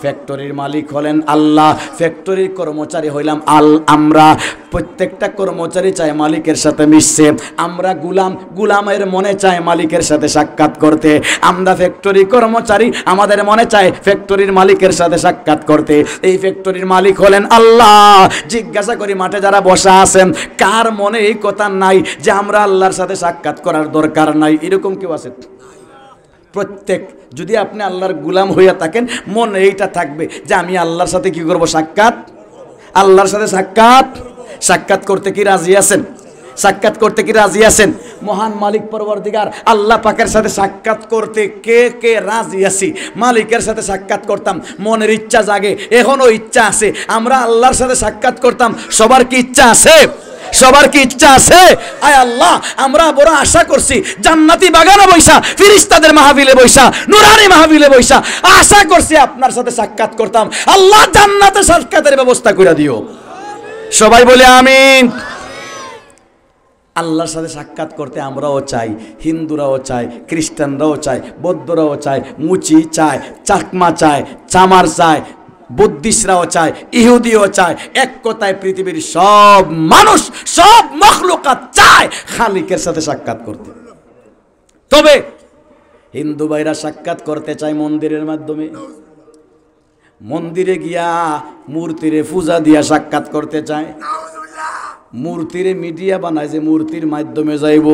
S1: ফ্যাক্টরির মালিক হলেন আল্লাহ, ফ্যাক্টরির কর্মচারী হইলাম আমরা। প্রত্যেকটা কর্মচারী চায় মালিকের সাথে মিশছে। আমরা গুলাম, গুলামের মনে চায় মালিকের সাথে সাক্ষাৎ করতে। আমরা ফ্যাক্টরি কর্মচারী, আমাদের মনে চায় ফ্যাক্টরির মালিকের সাথে সাক্ষাৎ করতে। এই ফ্যাক্টরির মালিক হলেন আল্লাহ। জিজ্ঞাসা করি মাঠে যারা বসা আছেন, কার মনে এই কথা নাই যে আমরা আল্লাহর সাথে সাক্ষাৎ করার দরকার নাই? এরকম কেউ আছে? প্রত্যেক, যদি আপনি আল্লাহর গুলাম হইয়া থাকেন, মন এইটা থাকবে যে আমি আল্লাহর সাথে কি করব? সাক্ষাৎ। আল্লাহর সাথে সাক্ষাৎ করতে কি রাজি আছেন? সাক্ষাৎ করতে কি রাজি আছেন? মহান মালিক পরবর্তীকার আল্লাহ পাকের সাথে সাক্ষাৎ করতে কে কে রাজি আছি? মালিকের সাথে সাক্ষাৎ করতাম, মনের ইচ্ছা জাগে, এখনো ইচ্ছা আছে, আমরা আল্লাহর সাথে সাক্ষাৎ করতাম। সবার কি ইচ্ছা আছে? সবার কি ইচ্ছা আছে? আয় আল্লাহ, আমরা বড় আশা করছি জান্নাতি বাগানে বৈশা, ফেরেশতাদের মাহফিলে বৈশা, নূরানি মাহফিলে বৈশা আশা করছি আপনার সাথে সাক্ষাৎ করতাম। আল্লাহ জান্নাতে সাক্ষাতের ব্যবস্থা করে দিও। সবাই বলে আমিন। আল্লাহর সাথে সাক্ষাৎ করতে আমরাও চাই, হিন্দুরাও চায়, খ্রিস্টানরাও চায়, বৌদ্ধরাও চায়, মুচি চায়, চাকমা চায়, চামার চায়, বুদ্ধিস্টরাও চায়, ইহুদিও চায়, এক কথায় পৃথিবীর সব মানুষ, সব মখলুকাত চায় খালিকের সাথে সাক্ষাৎ করতে। তবে হিন্দু ভাইরা সাক্ষাৎ করতে চায় মন্দিরের মাধ্যমে, মন্দিরে গিয়া মূর্তিরে পূজা দিয়া সাক্ষাৎ করতে চায়, মূর্তিরে মিডিয়া বানায় যে মূর্তির মাধ্যমে যাইব।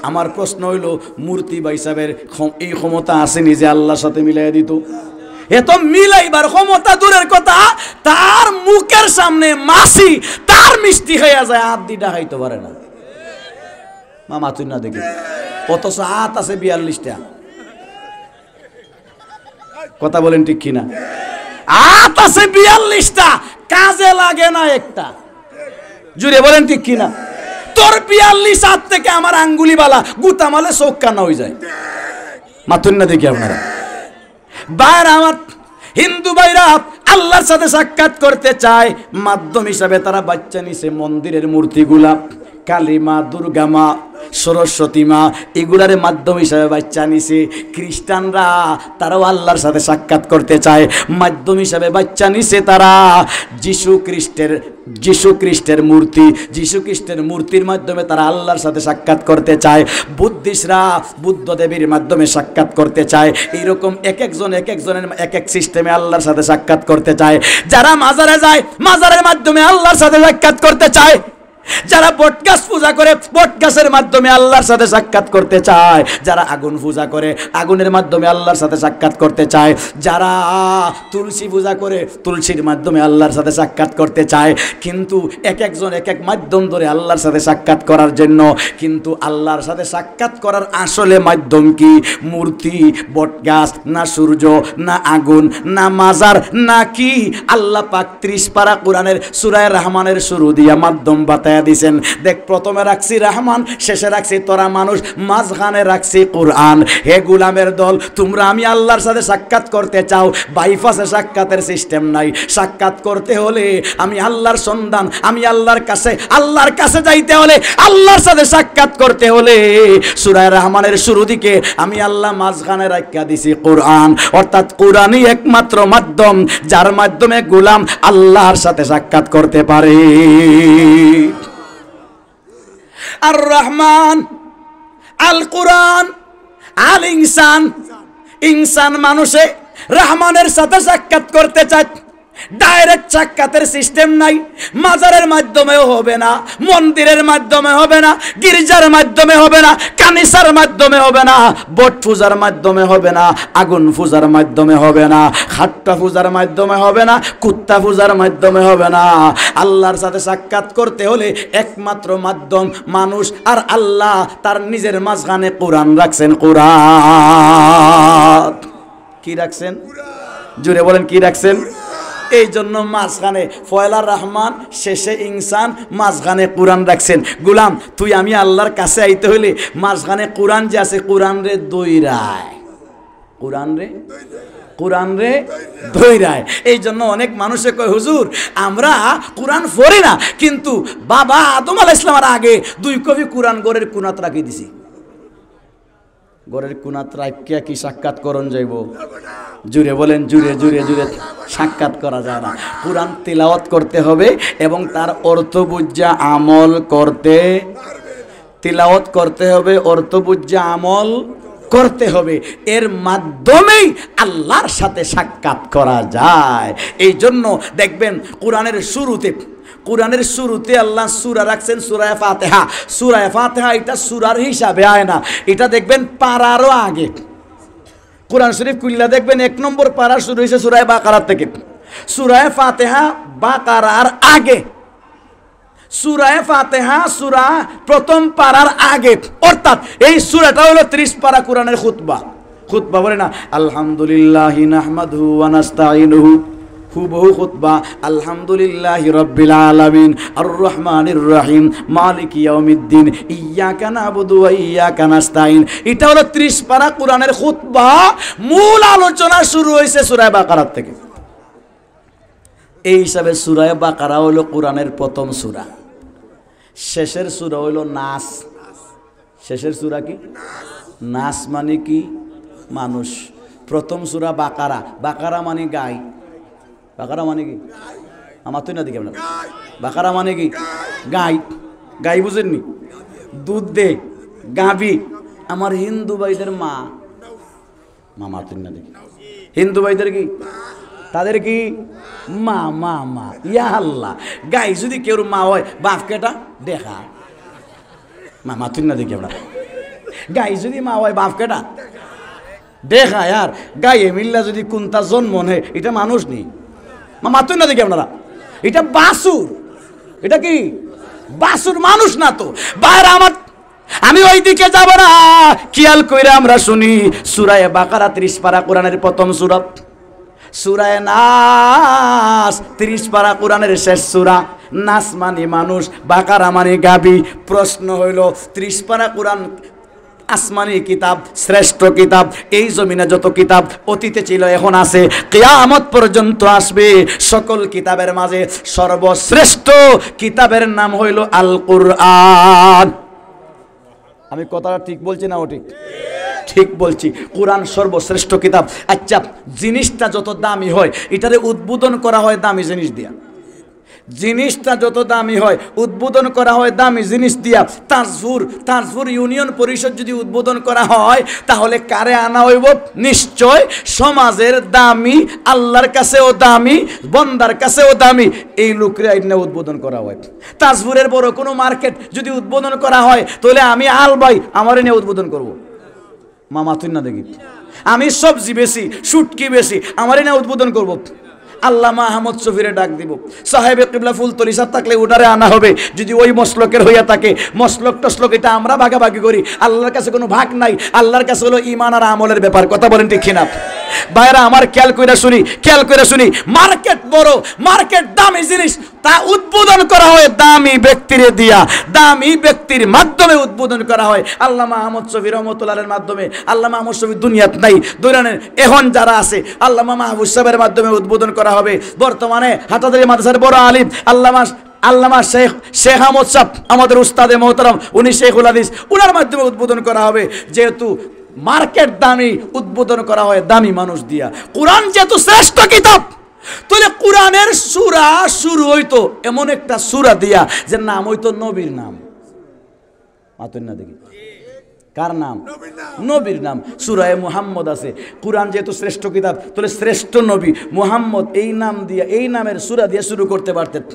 S1: আমার প্রশ্ন হইল, মূর্তি ভাই সাহেবের এই ক্ষমতা আছে নিজে আল্লাহর সাথে মিলাই দিত? এত মিলাইবার ক্ষমতা দূরের কথা, তার মুখের সামনে মাছি তার মিষ্টি হইয়া যায়, হাত দিটা খাইতে পারে না। মামা তুই না দেখি, অথচ হাত আছে 42টা। কথা বলেন ঠিক কিনা? হাত আছে 42টা, কাজে লাগে না একটা। জুড়ে বলেন ঠিক কিনা? তোর 42 হাত থেকে আমার আঙ্গুলি বালা গুতা মালে চোখ কানা হয়ে যায়। মাতুন না দেখি আপনারা। বাইরে আমার হিন্দু ভাইরা আল্লাহর সাথে সাক্ষাৎ করতে চায়, মাধ্যম হিসাবে তারা বাচ্চা নিছে মন্দিরের মূর্তিগুলা, কালী মা, দুর্গা মা, সরস্বতী মা, এগুলার মাধ্যম হিসাবে বাচ্চা নিছে। খ্রিস্টানরা তারাও আল্লাহর সাথে সাক্ষাৎ করতে চায়, মাধ্যম হিসাবে বাচ্চা নিছে তারা যিশু খ্রিস্টের মূর্তি, যিশু খ্রিস্টের মূর্তির মাধ্যমে তারা আল্লাহর সাথে সাক্ষাৎ করতে চায়। বুদ্ধিস্টরা বুদ্ধ দেবীর মাধ্যমে সাক্ষাৎ করতে চায়। এইরকম এক একজনের এক এক সিস্টেমে আল্লাহর সাথে সাক্ষাৎ করতে চায়। যারা মাজারে যায়, মাজারের মাধ্যমে আল্লাহর সাথে সাক্ষাৎ করতে চায়। যারা বটগাছ পূজা করে, বটগাছের মাধ্যমে আল্লাহর সাথে সাক্ষাৎ করতে চায়। যারা আগুন পূজা করে, আগুনের মাধ্যমে আল্লাহর সাথে সাক্ষাৎ করতে চায়। যারা তুলসী পূজা করে, তুলসীর মাধ্যমে আল্লাহর সাথে সাক্ষাৎ করতে চায়। কিন্তু এক একজন এক এক মাধ্যম ধরে আল্লাহর সাথে সাক্ষাৎ করার জন্য। কিন্তু আল্লাহর সাথে সাক্ষাৎ করার আসলে মাধ্যম কি? মূর্তি, বটগাছ, না সূর্য, না আগুন, না মাজার, না কি? আল্লাহ পাক 30 পারা কোরআনের সূরা রহমানের শুরু দিয়া মাধ্যম বাতায় দিছেন। দেখ, প্রথমে রাখছি রহমান, শেষে রাখছি তোরা মানুষ, মাঝখানে রাখছি কোরআন। হে গোলামের দল, তোমরা আমি আল্লাহর সাথে সাক্ষাৎ করতে চাও, বাইপাসে সাক্ষাতের সিস্টেম নাই। সাক্ষাৎ করতে হলে আমি আল্লাহর সন্ধান, আমি আল্লাহর কাছে যাইতে হলে, আল্লাহর সাথে সাক্ষাৎ করতে হলে সূরা রহমানের শুরু দিকে আমি আল্লাহ মাঝখানে রাখিয়া দিছি কোরআন। অর্থাৎ কোরআনই একমাত্র মাধ্যম যার মাধ্যমে গোলাম আল্লাহর সাথে সাক্ষাৎ করতে পারে। আর রহমান, আল কোরআন, আল ইনসান, ইনসান মানুষে রহমানের সাথে সাক্ষাৎ করতে চায়। ডাইরেক্ট সাক্ষাতের সিস্টেম নাই। মাজারের মাধ্যমেও হবে না, মন্দিরের মাধ্যমে হবে না, গির্জার মাধ্যমে হবে না, কানিসার মাধ্যমে হবে না, বট পূজার মাধ্যমে হবে না, আগুন পূজার মাধ্যমে হবে না, খাট্টা পূজার মাধ্যমে হবে না, কুত্তা পূজার মাধ্যমে হবে না। আল্লাহর সাথে সাক্ষাৎ করতে হলে একমাত্র মাধ্যম মানুষ আর আল্লাহ। তার নিজের মাঝখানে কোরআন রাখছেন। কোরআন কি রাখছেন? জুড়ে বলেন কি রাখছেন? এই জন্য মাঝখানে পয়লা রহমান, শেষে ইনসান, মাঝখানে কোরআন রাখছেন। গোলাম, তুই আমি আল্লাহর কাছে আইতে হইলে মাঝখানে কোরআন যে আছে, কোরআন রে দইরায়, কোরআন রে দইরায়। এই জন্য অনেক মানুষে কয়, হুজুর আমরা কোরআন পড়ি না, কিন্তু বাবা আদম আলাইহিস সালামের আগে 2 কপি কোরআন গড়ের কুনাত রাখি দিছি। গড়ের কুনাত রাখিয়া কি সাক্ষাৎ করণ যাইব? জুড়ে বলেন, জুড়ে জুড়ে জুড়ে সাক্ষাৎ করা যায় না। কোরআন তিলাওয়াত করতে হবে এবং তার অর্থ বুঝা আমল করতে, তিলাওয়াত করতে হবে, অর্থ বুঝা আমল করতে হবে। এর মাধ্যমেই আল্লাহর সাথে সাক্ষাৎ করা যায়। এই জন্য দেখবেন কোরআনের শুরুতে আল্লাহ সূরা রাখছেন সূরা ফাতিহা। সূরা ফাতিহা এটা সূরার হিসাবে আয় না, এটা দেখবেন পারারও আগে। কোরআন শরীফ খুললে দেখবেন 1 নম্বর পারা শুরু হয়েছে সূরা বাকারা থেকে। সূরা ফাতিহা বাকারার আগে, সূরা ফাতিহা সূরা প্রথম পারার আগে। অর্থাৎ এই সূরাটা হলো 30 পারা কোরআনের খুতবা। বলে না আলহামদুলিল্লাহি নাহমাদুহু ওয়া নাস্তাঈনুহু, হুবহু খুতবা। আলহামদুলিল্লাহি রাব্বিল আলামিন আর রহমানির রহিম মালিকি ইয়াউমিদ্দিন ইয়্যাকা না'বুদু ওয়া ইয়্যাকা নাস্তাঈন। এটা হলো 30 পারা কোরআনের খুতবা। মূল আলোচনা শুরু হয়েছে সূরা বাকারা থেকে। এই হিসাবে সূরা বাকারা হলো কোরআনের প্রথম সূরা। শেষের সূরা হলো নাস। শেষের সূরা কি? নাস মানে কি? মানুষ। প্রথম সূরা বাকারা, বাকারা মানে গাই। বাকারা মানে কি? আমার তো না দেখি আপনার বাকারা মানে কি? গাই। গাই বুঝেননি? দুধ দে, গাভী। আমার হিন্দু ভাইদের মা মামা তুই না দেখি। হিন্দু ভাইদের কি? তাদের কি মা? মা মা ইয়া আল্লাহ। গাই যদি কেউ মা হয়, বাপ কেটা দেখা মামা তুই না দেখি আপনার। গাই যদি মা হয়, বাপ কেটা দেখা। আর গায়ে মিল্লা যদি কোনটা জন্ম নেয়, এটা মানুষ নেই। মামা তুই না দেখি আপনারা। এটা বাসুর। এটা কি বাসুর? মানুষ না তো। বাইরে আমার, আমি ওই দিকে যাব না। খেয়াল কইরা আমরা শুনি সূরা বাকারা 30 পারা কোরআনের প্রথম সূরা। সূরা নাস 30 পারা কোরআনের শেষ সূরা। নাস মানে মানুষ, বাকারা মানে গাবি। প্রশ্ন হইল 30 পারা কোরআন আসমানি কিতাব, শ্রেষ্ঠ কিতাব। এই জমিনে যত কিতাব অতীতে ছিল, এখন আছে, কিয়ামত পর্যন্ত আসবে, সকল কিতাবের মাঝে সর্বশ্রেষ্ঠ কিতাবের নাম হইল আল কুরআন। আমি কথাটা ঠিক বলছি না? ও ঠিক ঠিক বলছি। কোরআন সর্বশ্রেষ্ঠ কিতাব। আচ্ছা, জিনিসটা যত দামি হয়, এটারে উদ্বোধন করা হয় দামি জিনিস দিয়া। জিনিসটা যত দামি হয়, উদ্বোধন করা হয় দামি জিনিস দিয়া। তাজপুর ইউনিয়ন পরিষদ যদি উদ্বোধন করা হয়, তাহলে কারে আনা হইব? নিশ্চয় সমাজের দামি, আল্লাহর কাছেও দামি, বন্দার কাছেও দামি এই লোকরা আইনা উদ্বোধন করা হয়। তাজপুরের বড় কোনো মার্কেট যদি উদ্বোধন করা হয়, তাহলে আমি আল ভাই আমার এনে উদ্বোধন করব। মামা তুই না দেখি। আমি সবজি বেশি, শুটকি বেশি, আমার এনে উদ্বোধন করব। আল্লামা আহমদ শফিরে ডাক দিব। সাহেবে কিবলা ফুলতলি সাথে থাকলে ওটারে আনা হবে। যদি ওই মসলকের হইয়া থাকে, মসলক টসলক এটা আমরা ভাগাভাগি করি। আল্লাহর কাছে কোনো ভাগ নাই। আল্লাহর কাছে হলো ঈমান আর আমলের ব্যাপার। কথা বলেন ঠিক কিনা? ভাইরা আমার খেয়াল করে শুনি। মার্কেট বড়, মার্কেট দামি জিনিস, তা উদ্বোধন করা হয় দামি ব্যক্তিরে দিয়া, দামি ব্যক্তির মাধ্যমে উদ্বোধন করা হয়। আল্লামা আহমদ শফি রহমতুল্লাহের মাধ্যমে। আল্লামা আহমদ শফি দুনিয়াত নাই, দৈরানের এখন যারা আছে, আল্লামা মাহবুব সাহেবের মাধ্যমে উদ্বোধন করা হবে। বর্তমানে হাটাদারি মাদ্রাসার বড় আলিম আল্লামা শেখ আহমদ সাহেব, আমাদের উস্তাদে মোহতারাম, উনি শেখুল হাদিস, উনার মাধ্যমে উদ্বোধন করা হবে। যেহেতু মার্কেট দামি, উদ্বোধন করা হয় দামি মানুষ দিয়া। কোরআন যেহেতু শ্রেষ্ঠ কিতাব, তাহলে কোরআনের সূরা শুরু হইতো এমন একটা সূরা দিয়া যে নাম হইতো নবীর নাম। মাতুন না দেখি কার নাম? নবীর নাম। সূরা মুহাম্মদ আছে। কোরআন যেহেতু শ্রেষ্ঠ কিতাব, তাহলে শ্রেষ্ঠ নবী মুহাম্মদ এই নাম দিয়া, এই নামের সূরা দিয়ে শুরু করতে পারতেন।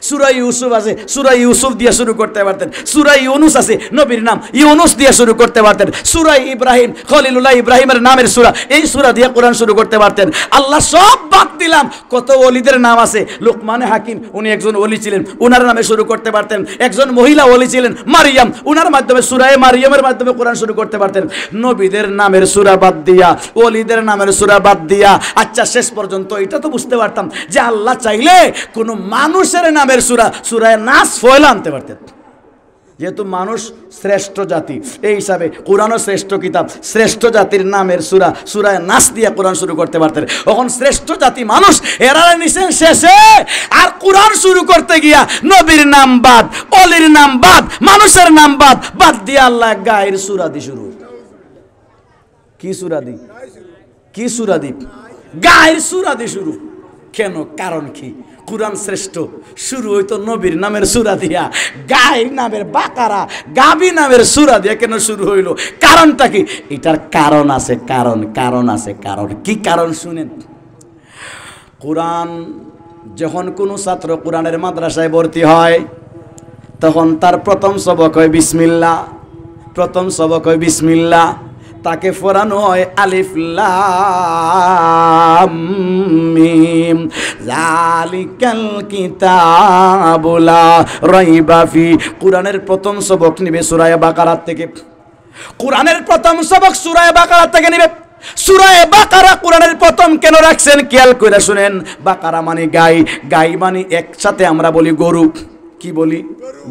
S1: সূরা ইউসুফ আছে, সূরা ইউসুফ দিয়ে শুরু করতে পারতেন। সূরা ইউনুস আছে, নবীর নাম, ইউনুস দিয়ে শুরু করতে পারতেন। সূরা ইব্রাহিম, খলিলুল্লাহ ইব্রাহিমের নামের সূরা, এই সূরা দিয়ে কোরআন শুরু করতে পারতেন। আল্লাহ সব বাদ দিলাম, কত ওলিদের নাম আছে। লোকমানে হাকিম, উনি একজন ওলি ছিলেন, উনার নামে শুরু করতে পারতেন। একজন মহিলা ওলি ছিলেন মারিয়াম, উনার মাধ্যমে সূরা মারিয়ামের মাধ্যমে কোরআন শুরু করতে পারতেন। নবীদের নামের সূরা বাদ দিয়া, ওলিদের নামের সূরা বাদ দিয়া, আচ্ছা শেষ পর্যন্ত এটা তো বুঝতে পারতাম যে আল্লাহ চাইলে কোনো মানুষের নামের সূরা নাস ফয়লা আনতে পারতেন। যেহেতু মানুষ শ্রেষ্ঠ জাতি, এই হিসাবে কোরআনও শ্রেষ্ঠ কিতাব, শ্রেষ্ঠ জাতির নামের সূরা নাস দিয়ে কোরআন শুরু করতে পারতেন। এখন শ্রেষ্ঠ জাতি মানুষ, এরা নিছেন শেষে, আর কোরআন শুরু করতে গিয়া নবীর নাম বাদ, অলির নাম বাদ, মানুষের নাম বাদ দিয়ে আল্লাহ গায়ের সূরা দি শুরু। কি সূরা দি? গায়ের সূরা দি শুরু। কেন? কারণ কি? কোরআন শ্রেষ্ঠ, শুরু হইতো নবীর নামের সূরা দিয়া। গায়ের নামের বাকারা, গাবি নামের সূরা দিয়া কেন শুরু হইল? কারণটা কি? এটার কারণ আছে, কারণ আছে। কি কারণ শুনেন। কোরআন যখন কোনো ছাত্র কোরআনের মাদ্রাসায় ভর্তি হয়, তখন তার প্রথম সবক হয় বিসমিল্লাহ। তাকে পড়ানো হয় আলিফ লাম মিম, যালিকাল কিতাবু লা রাইবা ফি। কোরআনের প্রথম সবক নিবে সূরা বাকারা থেকে। কোরআনের প্রথম সবক সূরা বাকারা থেকে নিবে। সূরা বাকারা কোরআনের প্রথম কেন রাখছেন খেয়াল করে শুনেন। বাকারা মানে গাই, মানে একসাথে আমরা বলি গরু। কি বলি?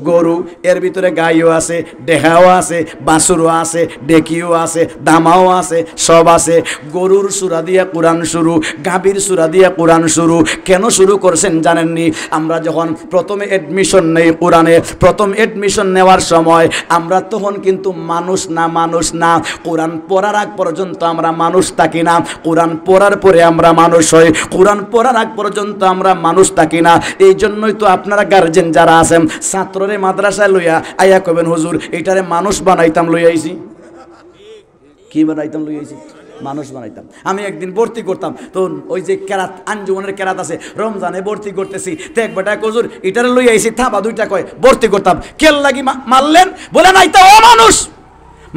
S1: গরু। এর ভিতরে গাইও আছে, ডেহাও আছে, বাছুরও আছে, ডেকিও আছে, দামাও আছে, সব আছে। গরুর সূরা দিয়ে কোরআন শুরু, গাভীর সূরা দিয়ে কোরআন শুরু। কেন শুরু করছেন জানেননি? আমরা যখন প্রথমে অ্যাডমিশন নেই কোরআনে, প্রথম অ্যাডমিশন নেওয়ার সময় আমরা তখন কিন্তু মানুষ না। কোরআন পড়ার আগ পর্যন্ত আমরা মানুষ থাকি না, কোরআন পড়ার পরে আমরা মানুষ হই। কোরআন পড়ার আগ পর্যন্ত আমরা মানুষ থাকি না। এই জন্যই তো আপনারা গার্জেন যারা আছেন, ছাত্ররে মাদ্রাসায় লইয়া আইয়া কবেন, হুজুর এটারে মানুষ বানাইতাম লইয়াইছি। কি বানাইতাম লইয়াইছি? মানুষ বানাইতাম। আমি একদিন ভর্তি করতাম, তো ওই যে কেরাত, আঞ্জুমানের কেরাত আছে, রমজানে ভর্তি করতেছি, তো এক বেটা হুজুর এটারে লইয়াইছি, থাবা দুইটা কয় ভর্তি করতাম। কেল লাগি মারলেন, বলে নাই তা ও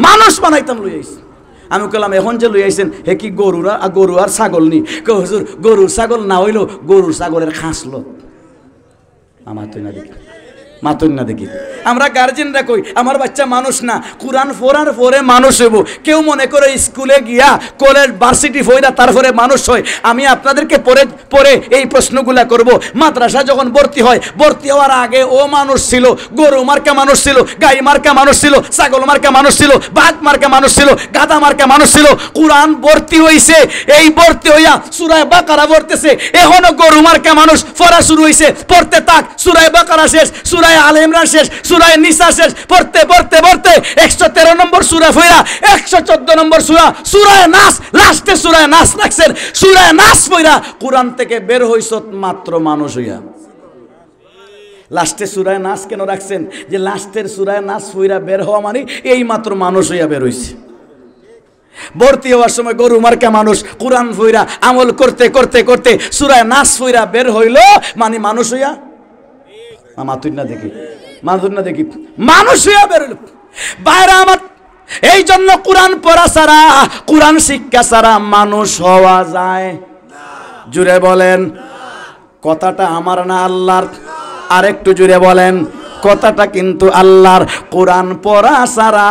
S1: মানুষ বানাইতাম লইয়াইছি। আমি বললাম এখন যে লই আইছেন হে কি গরু আর ছাগল নি? কে হুজুর গরুর ছাগল না হইলো গরুর ছাগলের খাসলো। আমার তুই না দেখি, মাতুন না দেখি। আমরা গার্জেনরা কই আমার বাচ্চা মানুষ না, কোরআন পড়ার পরে মানুষ হইব। কেউ মনে করে স্কুলে গিয়া কলেজ ভার্সিটি পড়া তারপরে মানুষ হয়। আমি আপনাদেরকে পরে এই প্রশ্নগুলা করব। মাদ্রাসা যখন ভর্তি হয়, ভর্তি হওয়ার আগে ও মানুষ ছিল, গরু মার্কা মানুষ ছিল, গাই মার্কা মানুষ ছিল, ছাগল মার্কা মানুষ ছিল, বাঘ মার্কা মানুষ ছিল, গাধা মার্কা মানুষ ছিল। কোরআন ভর্তি হইছে, এই ভর্তি হইয়া সূরা বাকারা পড়তেছে। এখনো গরু মার্কা মানুষ পড়া শুরু হইছে, পড়তে থাক। সূরা বাকারা শেষ, সূরা আলে ইমরান শেষ, সূরা নিসা শেষ, পড়তে 113 নম্বর সূরা ফইরা 114 নম্বর সূরা নাস, লাস্টে সূরা নাস রাখছেন। সূরা নাস ফইরা কোরআন থেকে বের হইছত মাত্র মানুষ হইয়া। লাস্টে সূরা নাস কেন রাখছেন? যে লাস্টের সূরা নাস ফইরা বের হওয়া মানে এই মাত্র মানুষ হইয়া বের হইছে। ভর্তি হওয়ার সময় গরু মার্কা মানুষ, কোরআন ফইরা আমল করতে করতে করতে সূরা নাস ফইরা বের হইল মানে মানুষ হইয়া। মাতুন না দেখি, মানুষ হইয়া বেরোল। বাইরে আমার এই জন্য কোরআন পড়া ছাড়া, কোরআন শিক্ষা ছাড়া মানুষ হওয়া যায়? জুড়ে বলেন। কথাটা আমার না আল্লাহর? আরেকটু জুড়ে বলেন। কথাটা কিন্তু আল্লাহর। কোরআন পড়া ছাড়া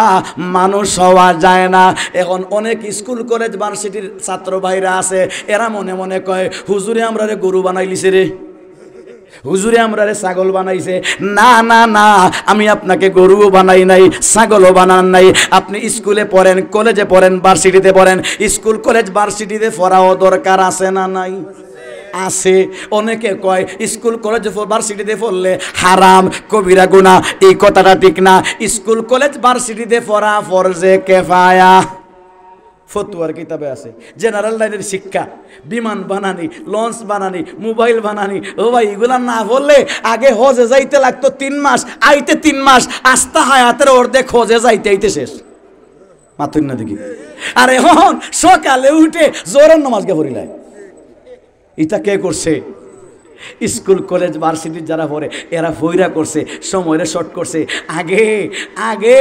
S1: মানুষ হওয়া যায় না। এখন অনেক স্কুল কলেজ ভার্সিটির ছাত্র ভাইরা আছে, এরা মনে মনে কয় হুজুরে আমরা রে গরু বানাইলিছে রে, হুজুরে আমরা রে ছাগল বানাইছে। না না না, আমি আপনাকে গরুও বানাই নাই, ছাগলও বানান নাই। আপনি স্কুলে পড়েন, কলেজে পড়েন, ভার্সিটিতে পড়েন। স্কুল কলেজ ভার্সিটিতে পড়াও দরকার আছে না নাই? আছে। অনেকে কয় স্কুল কলেজ ভার্সিটিতে পড়লে হারাম, কবিরা গুনাহ। এই কথাটা ঠিক না। স্কুল কলেজ ভার্সিটিতে পড়া ফরজে কিফায়া। ফতুয়ার কিতাবে আছে জেনারেল লাইনের শিক্ষা, বিমান বানানি, লঞ্চ বানানি, মোবাইল বানানি। ও ভাই এগুলা না বললে আগে হজে যাইতে লাগতো 3 মাস, আইতে 3 মাস, আস্তা হায়াতের অর্ধেক হজে যাইতে শেষ। মাতুন না দেখি। আর এখন সকালে উঠে জোরের নামাজ গে পড়িলাই। এটা কে করছে? স্কুল কলেজ ভার্সিটির যারা পড়ে এরা ফইরা করছে, সময়ের শর্ট করছে। আগে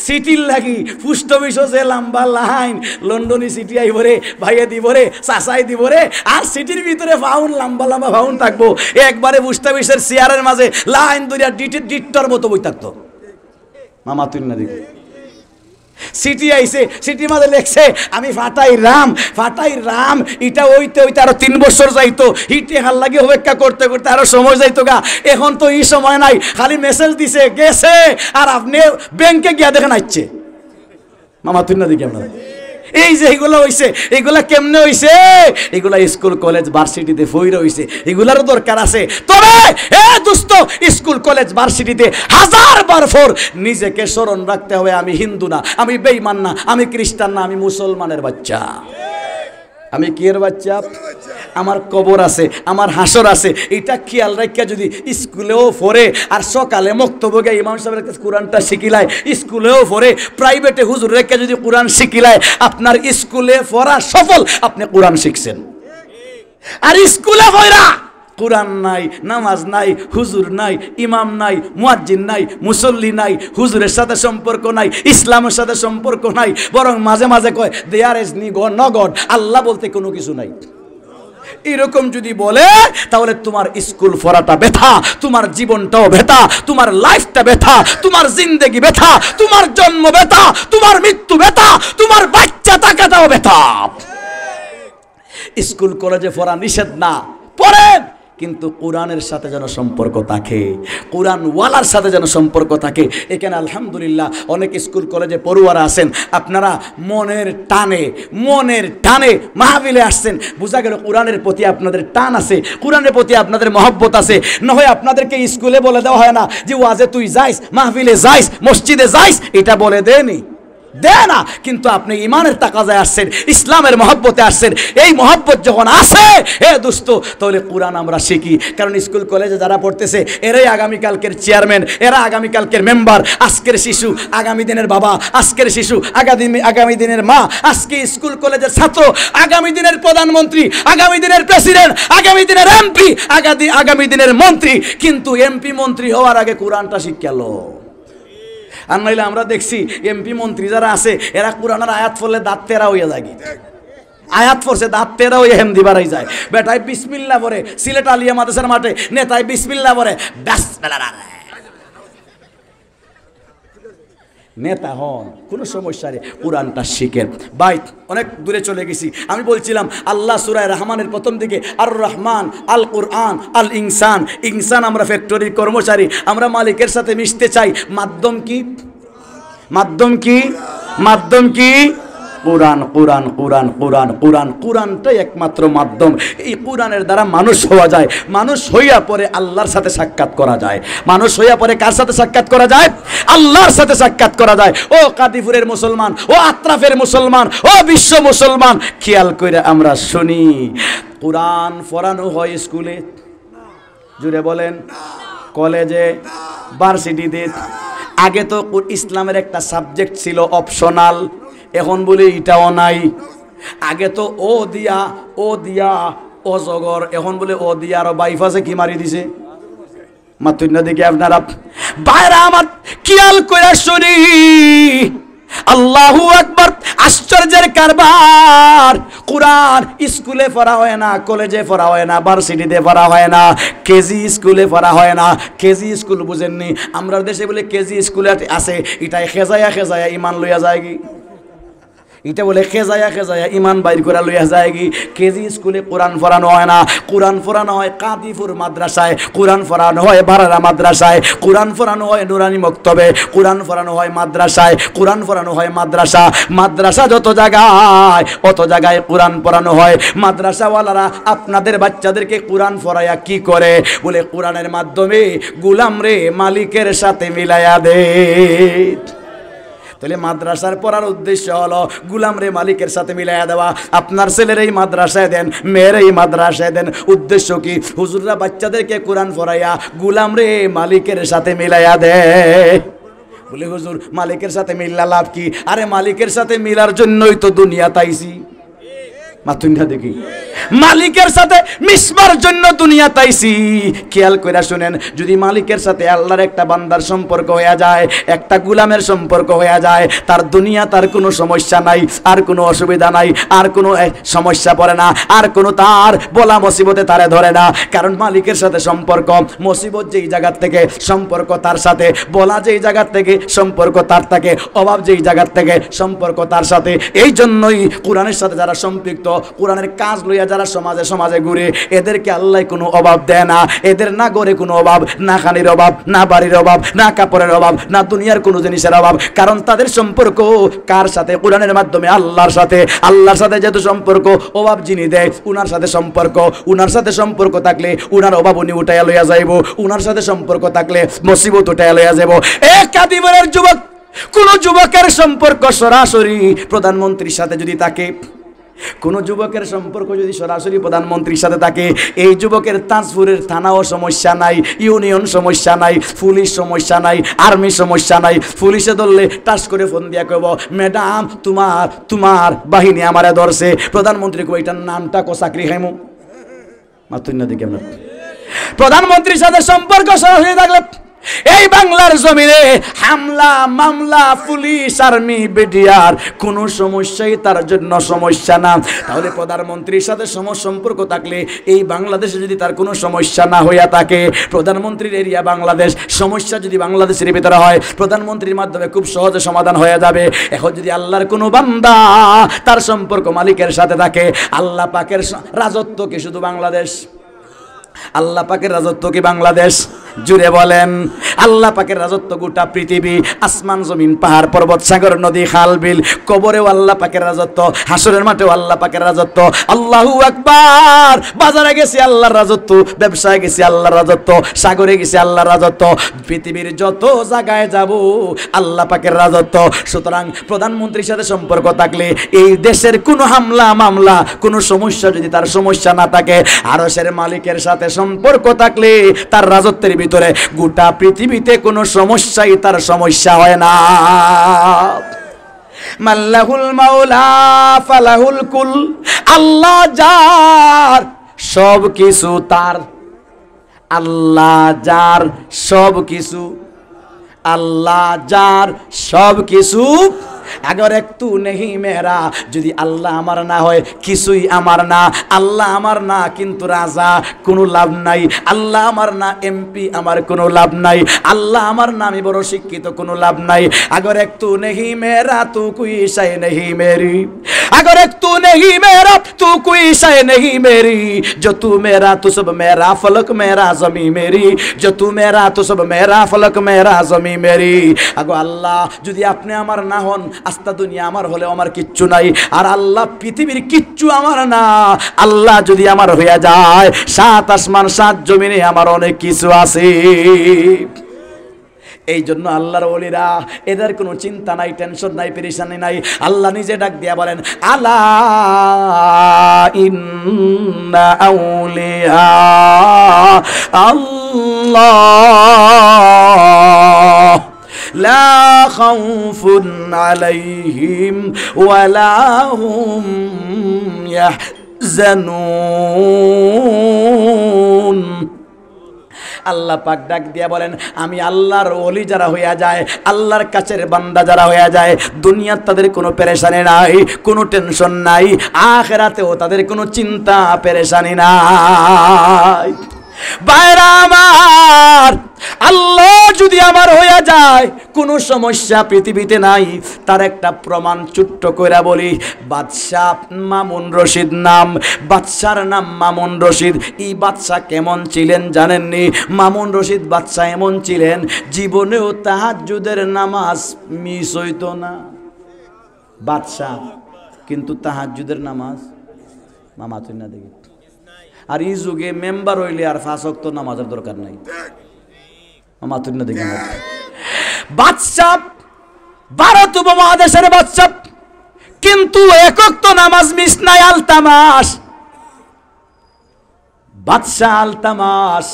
S1: সিটির লাগি পোস্ট অফিসে লম্বা লাইন, লন্ডনী সিটি আইবরে, ভাইয়া দিবরে, চাচাই দিবরে, আর সিটির ভিতরে লম্বা ফাউন থাকবো। একবারে পোস্ট অফিসের চেয়ারের মাঝে লাইন ধরিয়া ডিটর মতো বই থাকতো। মামা তুই না দেখি সিটি আইছে, সিটির মাঝে লেখছে আমি ফাটাই রাম। এটা ওইতে আরো 3 বছর যাইতো। হিটে হাল লাগে অপেক্ষা করতে করতে আরো সময় যাইতো গা। এখন তো এই সময় নাই, খালি মেসেজ দিছে গেছে, আর আপনি ব্যাংকে গিয়া দেখেন আসছে। মামা তুই না দেখি আপনারা এই যে এগুলো হইছে, এগুলা কেমনে হইছে? এগুলা স্কুল কলেজ ভার্সিটিতে ফইরা হইছে। এগুলারও দরকার আছে। তবে এ দোস্ত, স্কুল কলেজ ভার্সিটিতে 1000 বার ফর নিজেকে স্মরণ রাখতে হবে আমি হিন্দু না, আমি বেঈমান না, আমি খ্রিস্টান না, আমি মুসলমানের বাচ্চা। আমি কি এর বাচ্চা? আমার কবর আছে, আমার হাসর আছে। এটা খেয়াল রাখিয়া যদি স্কুলেও পড়ে, আর সকালে মক্তব্যে ইমাম সাহেবের কাছে কোরআনটা শিখিলায়, স্কুলেও পড়ে, প্রাইভেটে হুজুর রেখে যদি কোরআন শিখিলায়, আপনার স্কুলে পড়া সফল, আপনি কোরআন শিখছেন। আর স্কুলে পড়া কোরআন নাই, নামাজ নাই, হুজুর নাই, ইমাম নাই, মুয়াজ্জিন নাই, মুসল্লি নাই, হুজুরের সাথে সম্পর্ক নাই, ইসলামের সাথে সম্পর্ক নাই, বরং মাঝে মাঝে কয় দেয়ার ইজ নো গড, আল্লাহ বলতে কোনো কিছু নাই। এরকম যদি বলে তাহলে তোমার স্কুল পড়াটা ব্যথা, তোমার জীবনটাও ব্যথা, তোমার লাইফটা ব্যথা, তোমার জিন্দেগি ব্যথা, তোমার জন্ম ব্যথা, তোমার মৃত্যু ব্যথা, তোমার বাচ্চা থাকাটাও ব্যথা। স্কুল কলেজে পড়া নিষেধ না, পড়েন, কিন্তু কোরআনের সাথে যেন সম্পর্ক থাকে, কোরআনওয়ালার সাথে যেন সম্পর্ক থাকে। এখানে আলহামদুলিল্লাহ অনেক স্কুল কলেজে পড়ুয়ারা আছেন, আপনারা মনের টানে মাহফিলে আসছেন, বোঝা গেল কোরআনের প্রতি আপনাদের টান আছে, কোরআনের প্রতি আপনাদের মহব্বত আছে। না হয় আপনাদেরকে স্কুলে বলে দেওয়া হয় না যে ওয়াজে তুই যাইস, মাহফিলে যাইস, মসজিদে যাইস, এটা বলে দেয়নি, দেয় না। কিন্তু আপনি ইমানের তাকাজায় আসছেন, ইসলামের মহব্বতে আসছেন। এই মহব্বত যখন আসে হে দোস্ত, তাহলে কোরআন আমরা শিখি। কারণ স্কুল কলেজে যারা পড়তেছে এরাই আগামীকালকের চেয়ারম্যান, এরা আগামীকালকের মেম্বার, আজকের শিশু আগামী দিনের বাবা, আজকের শিশু আগামী দিনের মা, আজকে স্কুল কলেজের ছাত্র আগামী দিনের প্রধানমন্ত্রী, আগামী দিনের প্রেসিডেন্ট, আগামী দিনের এমপি, আগামী দিনের মন্ত্রী। কিন্তু এমপি মন্ত্রী হওয়ার আগে কোরআনটা শিক্ষালো। আর নাইলে আমরা দেখছি এমপি মন্ত্রী যারা আছে এরা কোরআনের আয়াত পড়লে দাঁত তেরা হইয়া যায়, আয়াত পড়ছে দাঁত তেরা হইয়া হেমদি বাড়াই যায়। বেটাই বিসমিল্লাহ পড়ে সিলেট আলিয়া মাদ্রাসার মাঠে, নেতাই বিসমিল্লাহ পড়ে, নেতা হন, কোনো সমস্যা নেই, কোরআনটা শিখেন। ভাই অনেক দূরে চলে গেছি, আমি বলছিলাম আল্লাহ সূরা রহমানের প্রথম দিকে আর রহমান আল কোরআন আল ইনসান, ইনসান আমরা ফ্যাক্টরির কর্মচারী, আমরা মালিকের সাথে মিশতে চাই। মাধ্যম কি? কোরআন, কোরআন, কোরআন, কোরআন, কোরআন, কোরআনটাই একমাত্র মাধ্যম। এই কোরআনের দ্বারা মানুষ হওয়া যায়, মানুষ হইয়া পরে আল্লাহর সাথে সাক্ষাৎ করা যায়। মানুষ হইয়া পরে কার সাথে সাক্ষাৎ করা যায়? আল্লাহর সাথে সাক্ষাৎ করা যায়। ও কাদিপুরের মুসলমান, ও আত্রাফের মুসলমান, ও বিশ্ব মুসলমান, খেয়াল করে আমরা শুনি, কোরআন পড়ানো হয় স্কুলে, জুড়ে বলেন, কলেজে, ভার্সিটিতে। আগে তো ইসলামের একটা সাবজেক্ট ছিল অপশনাল, এখন বলে এটাও নাই। আগে তো ও দিয়া অজগর, এখন বলে ও দিয়া আর বাইফাসে কি মারি দিছে মাতুন্না দেখি আপনারা। বাইরে আমার খেয়াল করে শুনি, আল্লাহু আকবার, আশ্চর্যের কারবার। কোরআন স্কুলে পড়া হয় না, কলেজে পড়া হয় না, ভার্সিটিতে পড়া হয় না, কেজি স্কুলে পড়া হয় না। কেজি স্কুল বুঝেননি? আমরা দেশে বলে কেজি স্কুলে আছে, এটাই খেজায়া ইমান লইয়া যায় কি, এটা বলে খেজায়া ইমান বাইর করে লইয়া যায় কি। কেজি স্কুলে কোরআন পড়ানো হয় না, কোরআন পড়ানো হয় কাদিপুর মাদ্রাসায়, কোরআন পড়ানো হয় বারারা মাদ্রাসায়, কোরআন পড়ানো হয় নুরানি মক্তবে, কোরআন পড়ানো হয় মাদ্রাসায়, কোরআন পড়ানো হয় মাদ্রাসা যত জায়গায় অত জায়গায় কোরআন পড়ানো হয়। মাদ্রাসাওয়ালারা আপনাদের বাচ্চাদেরকে কোরআন পড়ায়া কি করে? বলে কোরআনের মাধ্যমে গোলাম রে মালিকের সাথে মিলাইয়া দে। তাহলে মাদ্রাসার পড়ার উদ্দেশ্য হলো গোলাম রে মালিকের সাথে মিলাইয়া দেওয়া। আপনার ছেলের এই মাদ্রাসায় দেন, মেয়ের এই মাদ্রাসায় দেন, উদ্দেশ্য কি? হুজুররা বাচ্চাদেরকে কোরআন পড়াইয়া গোলাম রে মালিকের সাথে মিলাইয়া দে। বলে হুজুর মালিকের সাথে মিললা লাভ কি? আরে মালিকের সাথে মিলার জন্যই তো দুনিয়া তাইছি। মাতুন্ডা দেখি, মালিকের সাথে মিশবার জন্য দুনিয়া তাইছি। খেয়াল করে শুনেন, যদি মালিকের সাথে আল্লাহর একটা বান্দার সম্পর্ক হয়ে যায়, একটা গোলামের সম্পর্ক হয়ে যায়, তার দুনিয়া তার কোনো সমস্যা নাই, আর কোনো অসুবিধা নাই, আর কোনো সমস্যা পড়ে না, আর কোনো তার বলা মুসিবতে তারে ধরে না। কারণ মালিকের সাথে সম্পর্ক, মুসিবত যেই জায়গার থেকে সম্পর্ক তার সাথে, বলা যেই জায়গার থেকে সম্পর্ক তার থাকে, অভাব যেই জায়গার থেকে সম্পর্ক তার সাথে। এই জন্যই কোরআনের সাথে যারা সম্পৃক্ত, কোরআনের কাজ লইয়া যারা সমাজে ঘুরে, এদেরকে আল্লাহ কোনো অভাব দেয় না। এদের না ঘরে কোনো অভাব, না খানির অভাব, না বাড়ির অভাব, না কাপড়ের অভাব, না দুনিয়ার কোনো জিনিসের অভাব। কারণ তাদের সম্পর্ক কার সাথে? কোরআনের মাধ্যমে আল্লাহর সাথে। আল্লাহর সাথে যেহেতু সম্পর্ক, অভাব যিনি দেয় উনার সাথে সম্পর্ক, উনার সাথে সম্পর্ক থাকলে উনার অভাব উনি উঠাইয়া লইয়া যাইব, উনার সাথে সম্পর্ক থাকলে মুসিবত উঠাইয়া লইয়া যাব। কাদিমের যুবক, কোন যুবকের সম্পর্ক সরাসরি প্রধানমন্ত্রীর সাথে যদি থাকে, কোন যুবকের সম্পর্ক যদি সরাসরি প্রধানমন্ত্রীর সাথে থাকে, এই যুবকের তাজপুরের থানাও সমস্যা নাই, ইউনিয়ন সমস্যা নাই, পুলিশ সমস্যা নাই, আর্মি সমস্যা নাই। পুলিশে ধরলে টাস করে ফোন দিয়া কইব, ম্যাডাম তোমার বাহিনী আমারে ধরছে। প্রধানমন্ত্রী কই, এটার নামটা কো চাকরি খাইমু। মাতুন না দেখি আপনার প্রধানমন্ত্রীর সাথে সম্পর্ক সরাসরি থাকলে এই বাংলার জমিনে হামলা মামলা, পুলিশ আর্মি বিডিআর কোনো সমস্যাই তার জন্য সমস্যা না। তাহলে প্রধানমন্ত্রীর সাথে সম্পর্ক থাকলে এই বাংলাদেশে যদি তার কোনো সমস্যা না হইয়া থাকে, প্রধানমন্ত্রীর এরিয়া বাংলাদেশ, সমস্যা যদি বাংলাদেশের ভিতরে হয়, প্রধানমন্ত্রীর মাধ্যমে খুব সহজে সমাধান হয়ে যাবে। এখন যদি আল্লাহর কোনো বান্দা তার সম্পর্ক মালিকের সাথে থাকে, আল্লাহ পাকের রাজত্ব কি শুধু বাংলাদেশ? আল্লাহ পাকের রাজত্ব কি বাংলাদেশ? জুড়ে বলেন। আল্লাহ পাকের রাজত্ব গোটা পৃথিবী, আসমান জমিন পাহাড় পর্বত সাগর নদী খাল বিল, কবরেও আল্লাহ পাকের রাজত্ব, হাসরের মাঠেও আল্লাহ পাকের রাজত্ব। আল্লাহু আকবার। বাজারে গেছি আল্লাহর রাজত্ব, ব্যবসায় গেছি আল্লাহর রাজত্ব, সাগরে গেছি আল্লাহর রাজত্ব, পৃথিবীর যত জায়গায় যাব আল্লাহ পাকের রাজত্ব। সুতরাং প্রধানমন্ত্রীর সাথে সম্পর্ক থাকলে এই দেশের কোনো হামলা মামলা, কোনো সমস্যা যদি তার সমস্যা না থাকে, আরশের মালিকের সাথে সম্পর্ক থাকলে তার রাজত্বের ভিতরে গোটা পৃথিবীতে কোনো সমস্যাই তার সমস্যা হয় না। মাল্লাহুল মাওলা ফালাহুল কুল। আল্লাহ যার সব কিছু তার, আল্লাহ যার সব কিছু, আল্লাহ যার সব কিছু। अगर एक तू नहीं मेरा, যদি আল্লাহ আমার না হয় কিছুই আমার না। আল্লাহ আমার না কিন্তু রাজা, কোনো লাভ নাই। আল্লাহ আমার না এমপি, আমার কোনো লাভ নাই। আল্লাহ আমার না আমি বড় শিক্ষিত, কোনো লাভ নাই। अगर एक तू नहीं मेरा तू कोई शय नहीं मेरी, अगर एक तू नहीं मेरा तू कोई शय नहीं मेरी, जो तू मेरा तो सब मेरा, फलक मेरा जमी मेरी, जो तू मेरा तो सब मेरा, फलक मेरा जमी मेरी। अगो আল্লাহ যদি আপনি আমার না হন, আস্তা দুনিয়া আমার হলে আমার কিচ্ছু নাই। আর আল্লাহ পৃথিবীর কিচ্ছু আমার না। আল্লাহ যদি আমার হয়ে যায়, সাত আসমান সাত জমিনে আমার অনেক কিছু আছে। এই জন্য আল্লাহর ওলিরা এদের কোনো চিন্তা নাই, টেনশন নাই, পেরেশানি নাই। আল্লাহ নিজে ডাক দিয়া বলেন, আলা ইন্না আউলিয়া আল্লাহ লা খাউফুন আলাইহিম ওয়ালা হুম ইয়াহজানুন। আল্লাহ পাক ডাক দিয়া বলেন, আমি আল্লাহর ওলি যারা হইয়া যায়, আল্লাহর কাছের বান্দা যারা হইয়া যায়, দুনিয়ার তাদের কোনো পেরেশানি নাই, কোনো টেনশন নাই, আখিরাতেও তাদের কোনো চিন্তা পেরেশানি নাই। বাইরা আমার, আল্লাহ যদি আমার হইয়া যায়, কোনো সমস্যা পৃথিবীতে নাই। তার একটা প্রমাণ ছোট্ট কইরা বলি। বাদশাহ মামুন রশিদ নাম, বাদশার নাম মামুন রশিদ। এই বাদশাহ কেমন ছিলেন জানেননি? মামুন রশিদ বাদশাহ এমন ছিলেন, জীবনেও তাহাজ্জুদের নামাজ মিস হইতো না। বাদশাহ কিন্তু তাহাজ্জুদের নামাজ মামা তুই না দেখি। আর এই যুগে মেম্বার হইলে আর 5 ওয়াক্ত নামাজের দরকার নাই। মামা তুই না দেখি। বাদশাহ ভারত উপমহাদেশের বাদশাহ, কিন্তু এক ওয়াক্ত নামাজ মিস নাই। আলতামাস বাদশাহ, আলতামাস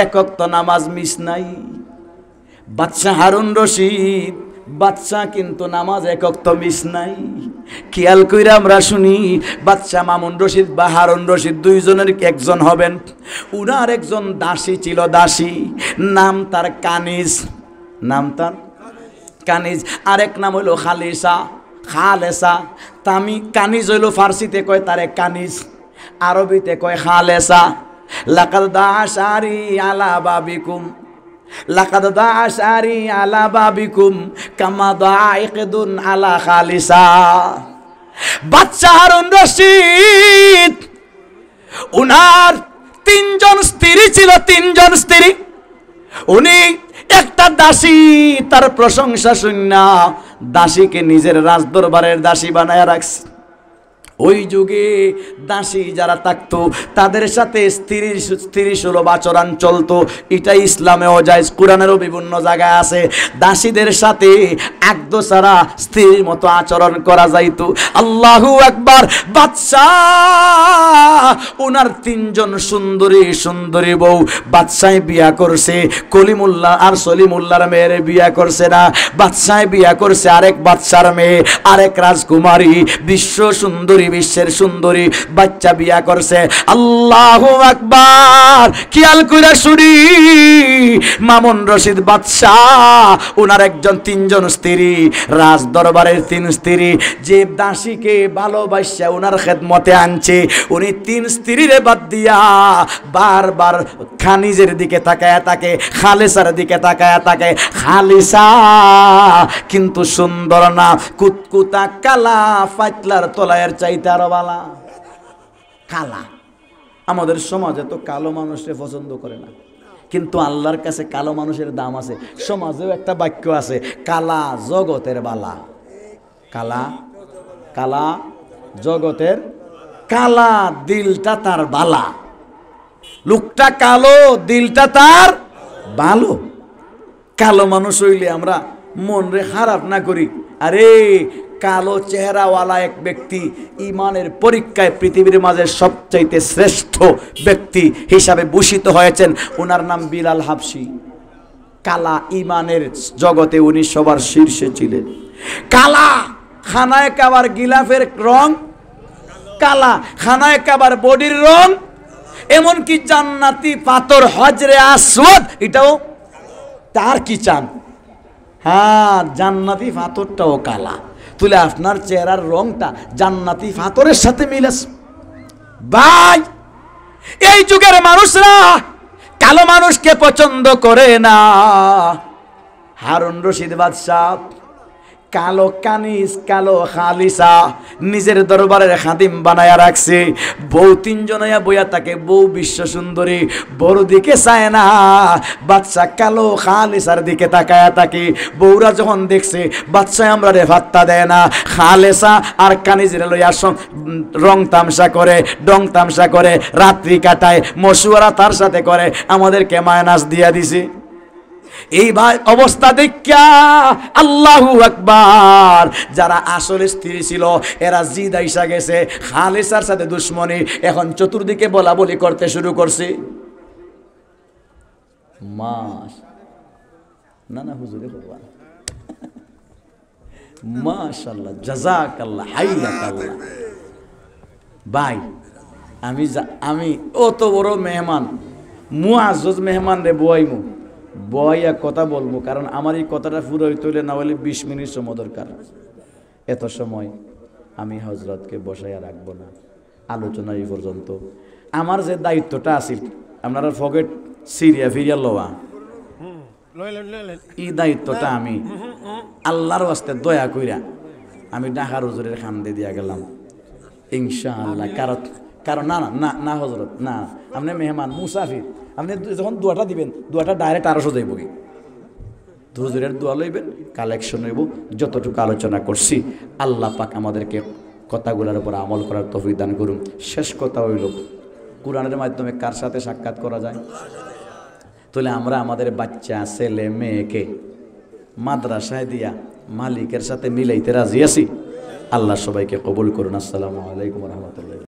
S1: এক ওয়াক্ত নামাজ মিস নাই। বাদশাহ হারুন রশিদ বাদশাহ কিন্তু নামাজ এক ওয়াক্ত মিস নাই। খেয়াল কইরা আমরা শুনি, বাদশাহ মামুন রশিদ বা হারুন রশিদ দুইজনের একজন হবেন। উনার একজন দাসী ছিল, দাসী নাম তার কানিজ, নাম তার কানিজ। আরেক নাম হইল খালিসা, খালেসা। তামি কানিজ হইল ফার্সিতে কয় তারে কানিজ, আরবিতে কয় খালেসা। লাকাদ দাশারি আলা বাবিকুম, লাকাদ দাশারি আলা বাবিকুম কামা দাইকদুন আলা খালিসা। বাদশাহ হারুন রশিদ উনার 3 জন স্ত্রী ছিল, 3 জন স্ত্রী। উনি একটা দাসী, তার প্রশংসা শুননা দাসীকে নিজের রাজদরবারের দাসী বানায় রাখছে। ওই যুগে দাসী যারা থাকতো তাদের সাথে স্ত্রী সুলভ আচরণ চলতো। এটা ইসলামেও যায়, কোরআনেরও বিভিন্ন জায়গায় আছে। দাসীদের সাথে একদো ছাড়া স্ত্রীর মতো আচরণ করা যাইতো। আল্লাহু আকবার। বাদশাহ ওনার 3 জন সুন্দরী সুন্দরী বউ বাদশাহ বিয়া করছে। কলিমুল্লাহ আর সলিমুল্লাহর মেয়ের বিয়া করছে না, বাদশাহ বিয়া করছে আরেক বাদশার মেয়ে, আরেক রাজকুমারী, বিশ্ব সুন্দরী, বিশ্বের সুন্দরী বাচ্চা বিয়া করছে। আল্লাহু আকবার। খেয়াল কইরা শুনি, মামুন রশিদ বাদশাহ উনার একজন 3 জন স্ত্রী, রাজ দরবারের 3 স্ত্রী, যে দাসীকে ভালোবাসা উনার খেদমতে আনছে, উনি 3 স্ত্রীরে বাদ দিয়া বারবার খানিজের দিকে তাকায়া থাকে, খালেসার দিকে তাকায়া থাকে। খালিসা কিন্তু সুন্দর না, কুতকুতা কালা, পাতলার তলায়ের চাইতে আরো বালা, কালা। আমাদের সমাজে তো কালো মানুষকে পছন্দ করে না, কিন্তু আল্লাহর কাছে কালো মানুষের দাম আছে। সমাজেও একটা বাক্য আছে, কালা জগতের বালা। কালা কালা জগতের কালা, দিলটা তার বালা। লোকটা কালো, দিলটা তার ভালো। কালো মানুষ হইলে আমরা মন রে খারাপ না করি। আরে কালো চেহারাওয়ালা এক ব্যক্তি ইমানের পরীক্ষায় পৃথিবীর মাঝে সবচাইতে শ্রেষ্ঠ ব্যক্তি হিসাবে ভূষিত হয়েছেন। ওনার নাম বিলাল হাবশি। কালা ইমানের জগতে উনি সবার শীর্ষে ছিলেন। কালা খানায় কাবার গিলাফের রং কালা, খানায় কাবার বডির রং, এমনকি জান্নাতি পাথর হজরে আসওয়াদ এটাও তার কি চান? হ্যাঁ, জান্নাতি পাথরটাও কালা। তুলে আপনার চেহারার রংটা জান্নাতি পাথরের সাথে মিলেছে। ভাই, এই যুগের মানুষরা কালো মানুষকে পছন্দ করে না। হারুন রশিদ বাদশাহ কালো কানিস, কালো খালিসা নিজের দরবারের খাদিম বানায়া রাখছে। বউ তিনজন বইয়া থাকে, বউ বিশ্ব সুন্দরী, বড় দিকে চায় না, বাদশা কালো খালিসার দিকে তাকায়া থাকে। বউরা যখন দেখছে বাদশা আমরা রে ভাত্তা দেয় না, খালেসা আর কানিজের লইয়া রং তামসা করে, ডং তামসা করে, রাত্রি কাটায়, মশুয়ারা তার সাথে করে, আমাদেরকে মায়নাস দিয়া দিছে। এই ভাই অবস্থা দেখা আল্লাহু আকবার, যারা আসলে স্ত্রী ছিল এরা জিদ আইসা গেছে, খালিসার সাথে দুশ্মনী, এখন চতুর্দিকে বলা বলি করতে শুরু করছে। মাস না না হুজুরে ভগবান, মাশাআল্লাহ, জাযাকাল্লাহ, হাইয়াকাল্লাহ। ভাই আমি অত বড় মেহমান, মুআজ্জজ মেহমান রে বইমু বইয়া কথা বলবো, কারণ আমার এই কথাটা পুরো হইতে হইলে না হলে 20 মিনিট সময় দরকার। এত সময় আমি হজরতকে বসাইয়া রাখবো না, আলোচনা এই পর্যন্ত। আমার যে দায়িত্বটা আছে, আপনারা ফকেট সিরিয়া ফিরিয়া লওয়া, এই দায়িত্বটা আমি আল্লাহর ওয়াস্তে দয়া কইরা আমি ঢাকার হুজুরের খান্দে দিয়া গেলাম ইনশাআল্লাহ। কারণ না না না হজরত না, আপনি মেহমান মুসাফির, আপনি যখন দোয়াটা দিবেন, দোয়াটা ডাইরেক্ট 1200 যাইব কি, হুজুরের দোয়া লইবেন, কালেকশন হইব। যতটুকু আলোচনা করছি আল্লাহ পাক আমাদেরকে কথাগুলোর উপর আমল করার তৌফিক দান করুন। শেষ কথা হইল, কোরআনের মাধ্যমে কার সাথে সাক্ষাৎ করা যায়? তাহলে আমরা আমাদের বাচ্চা ছেলে মেয়েকে মাদ্রাসায় দিয়া মালিকের সাথে মিলাইতে রাজি আছি। আল্লাহ সবাইকে কবুল করুন। আসসালামু আলাইকুম ওয়া রাহমাতুল্লাহ।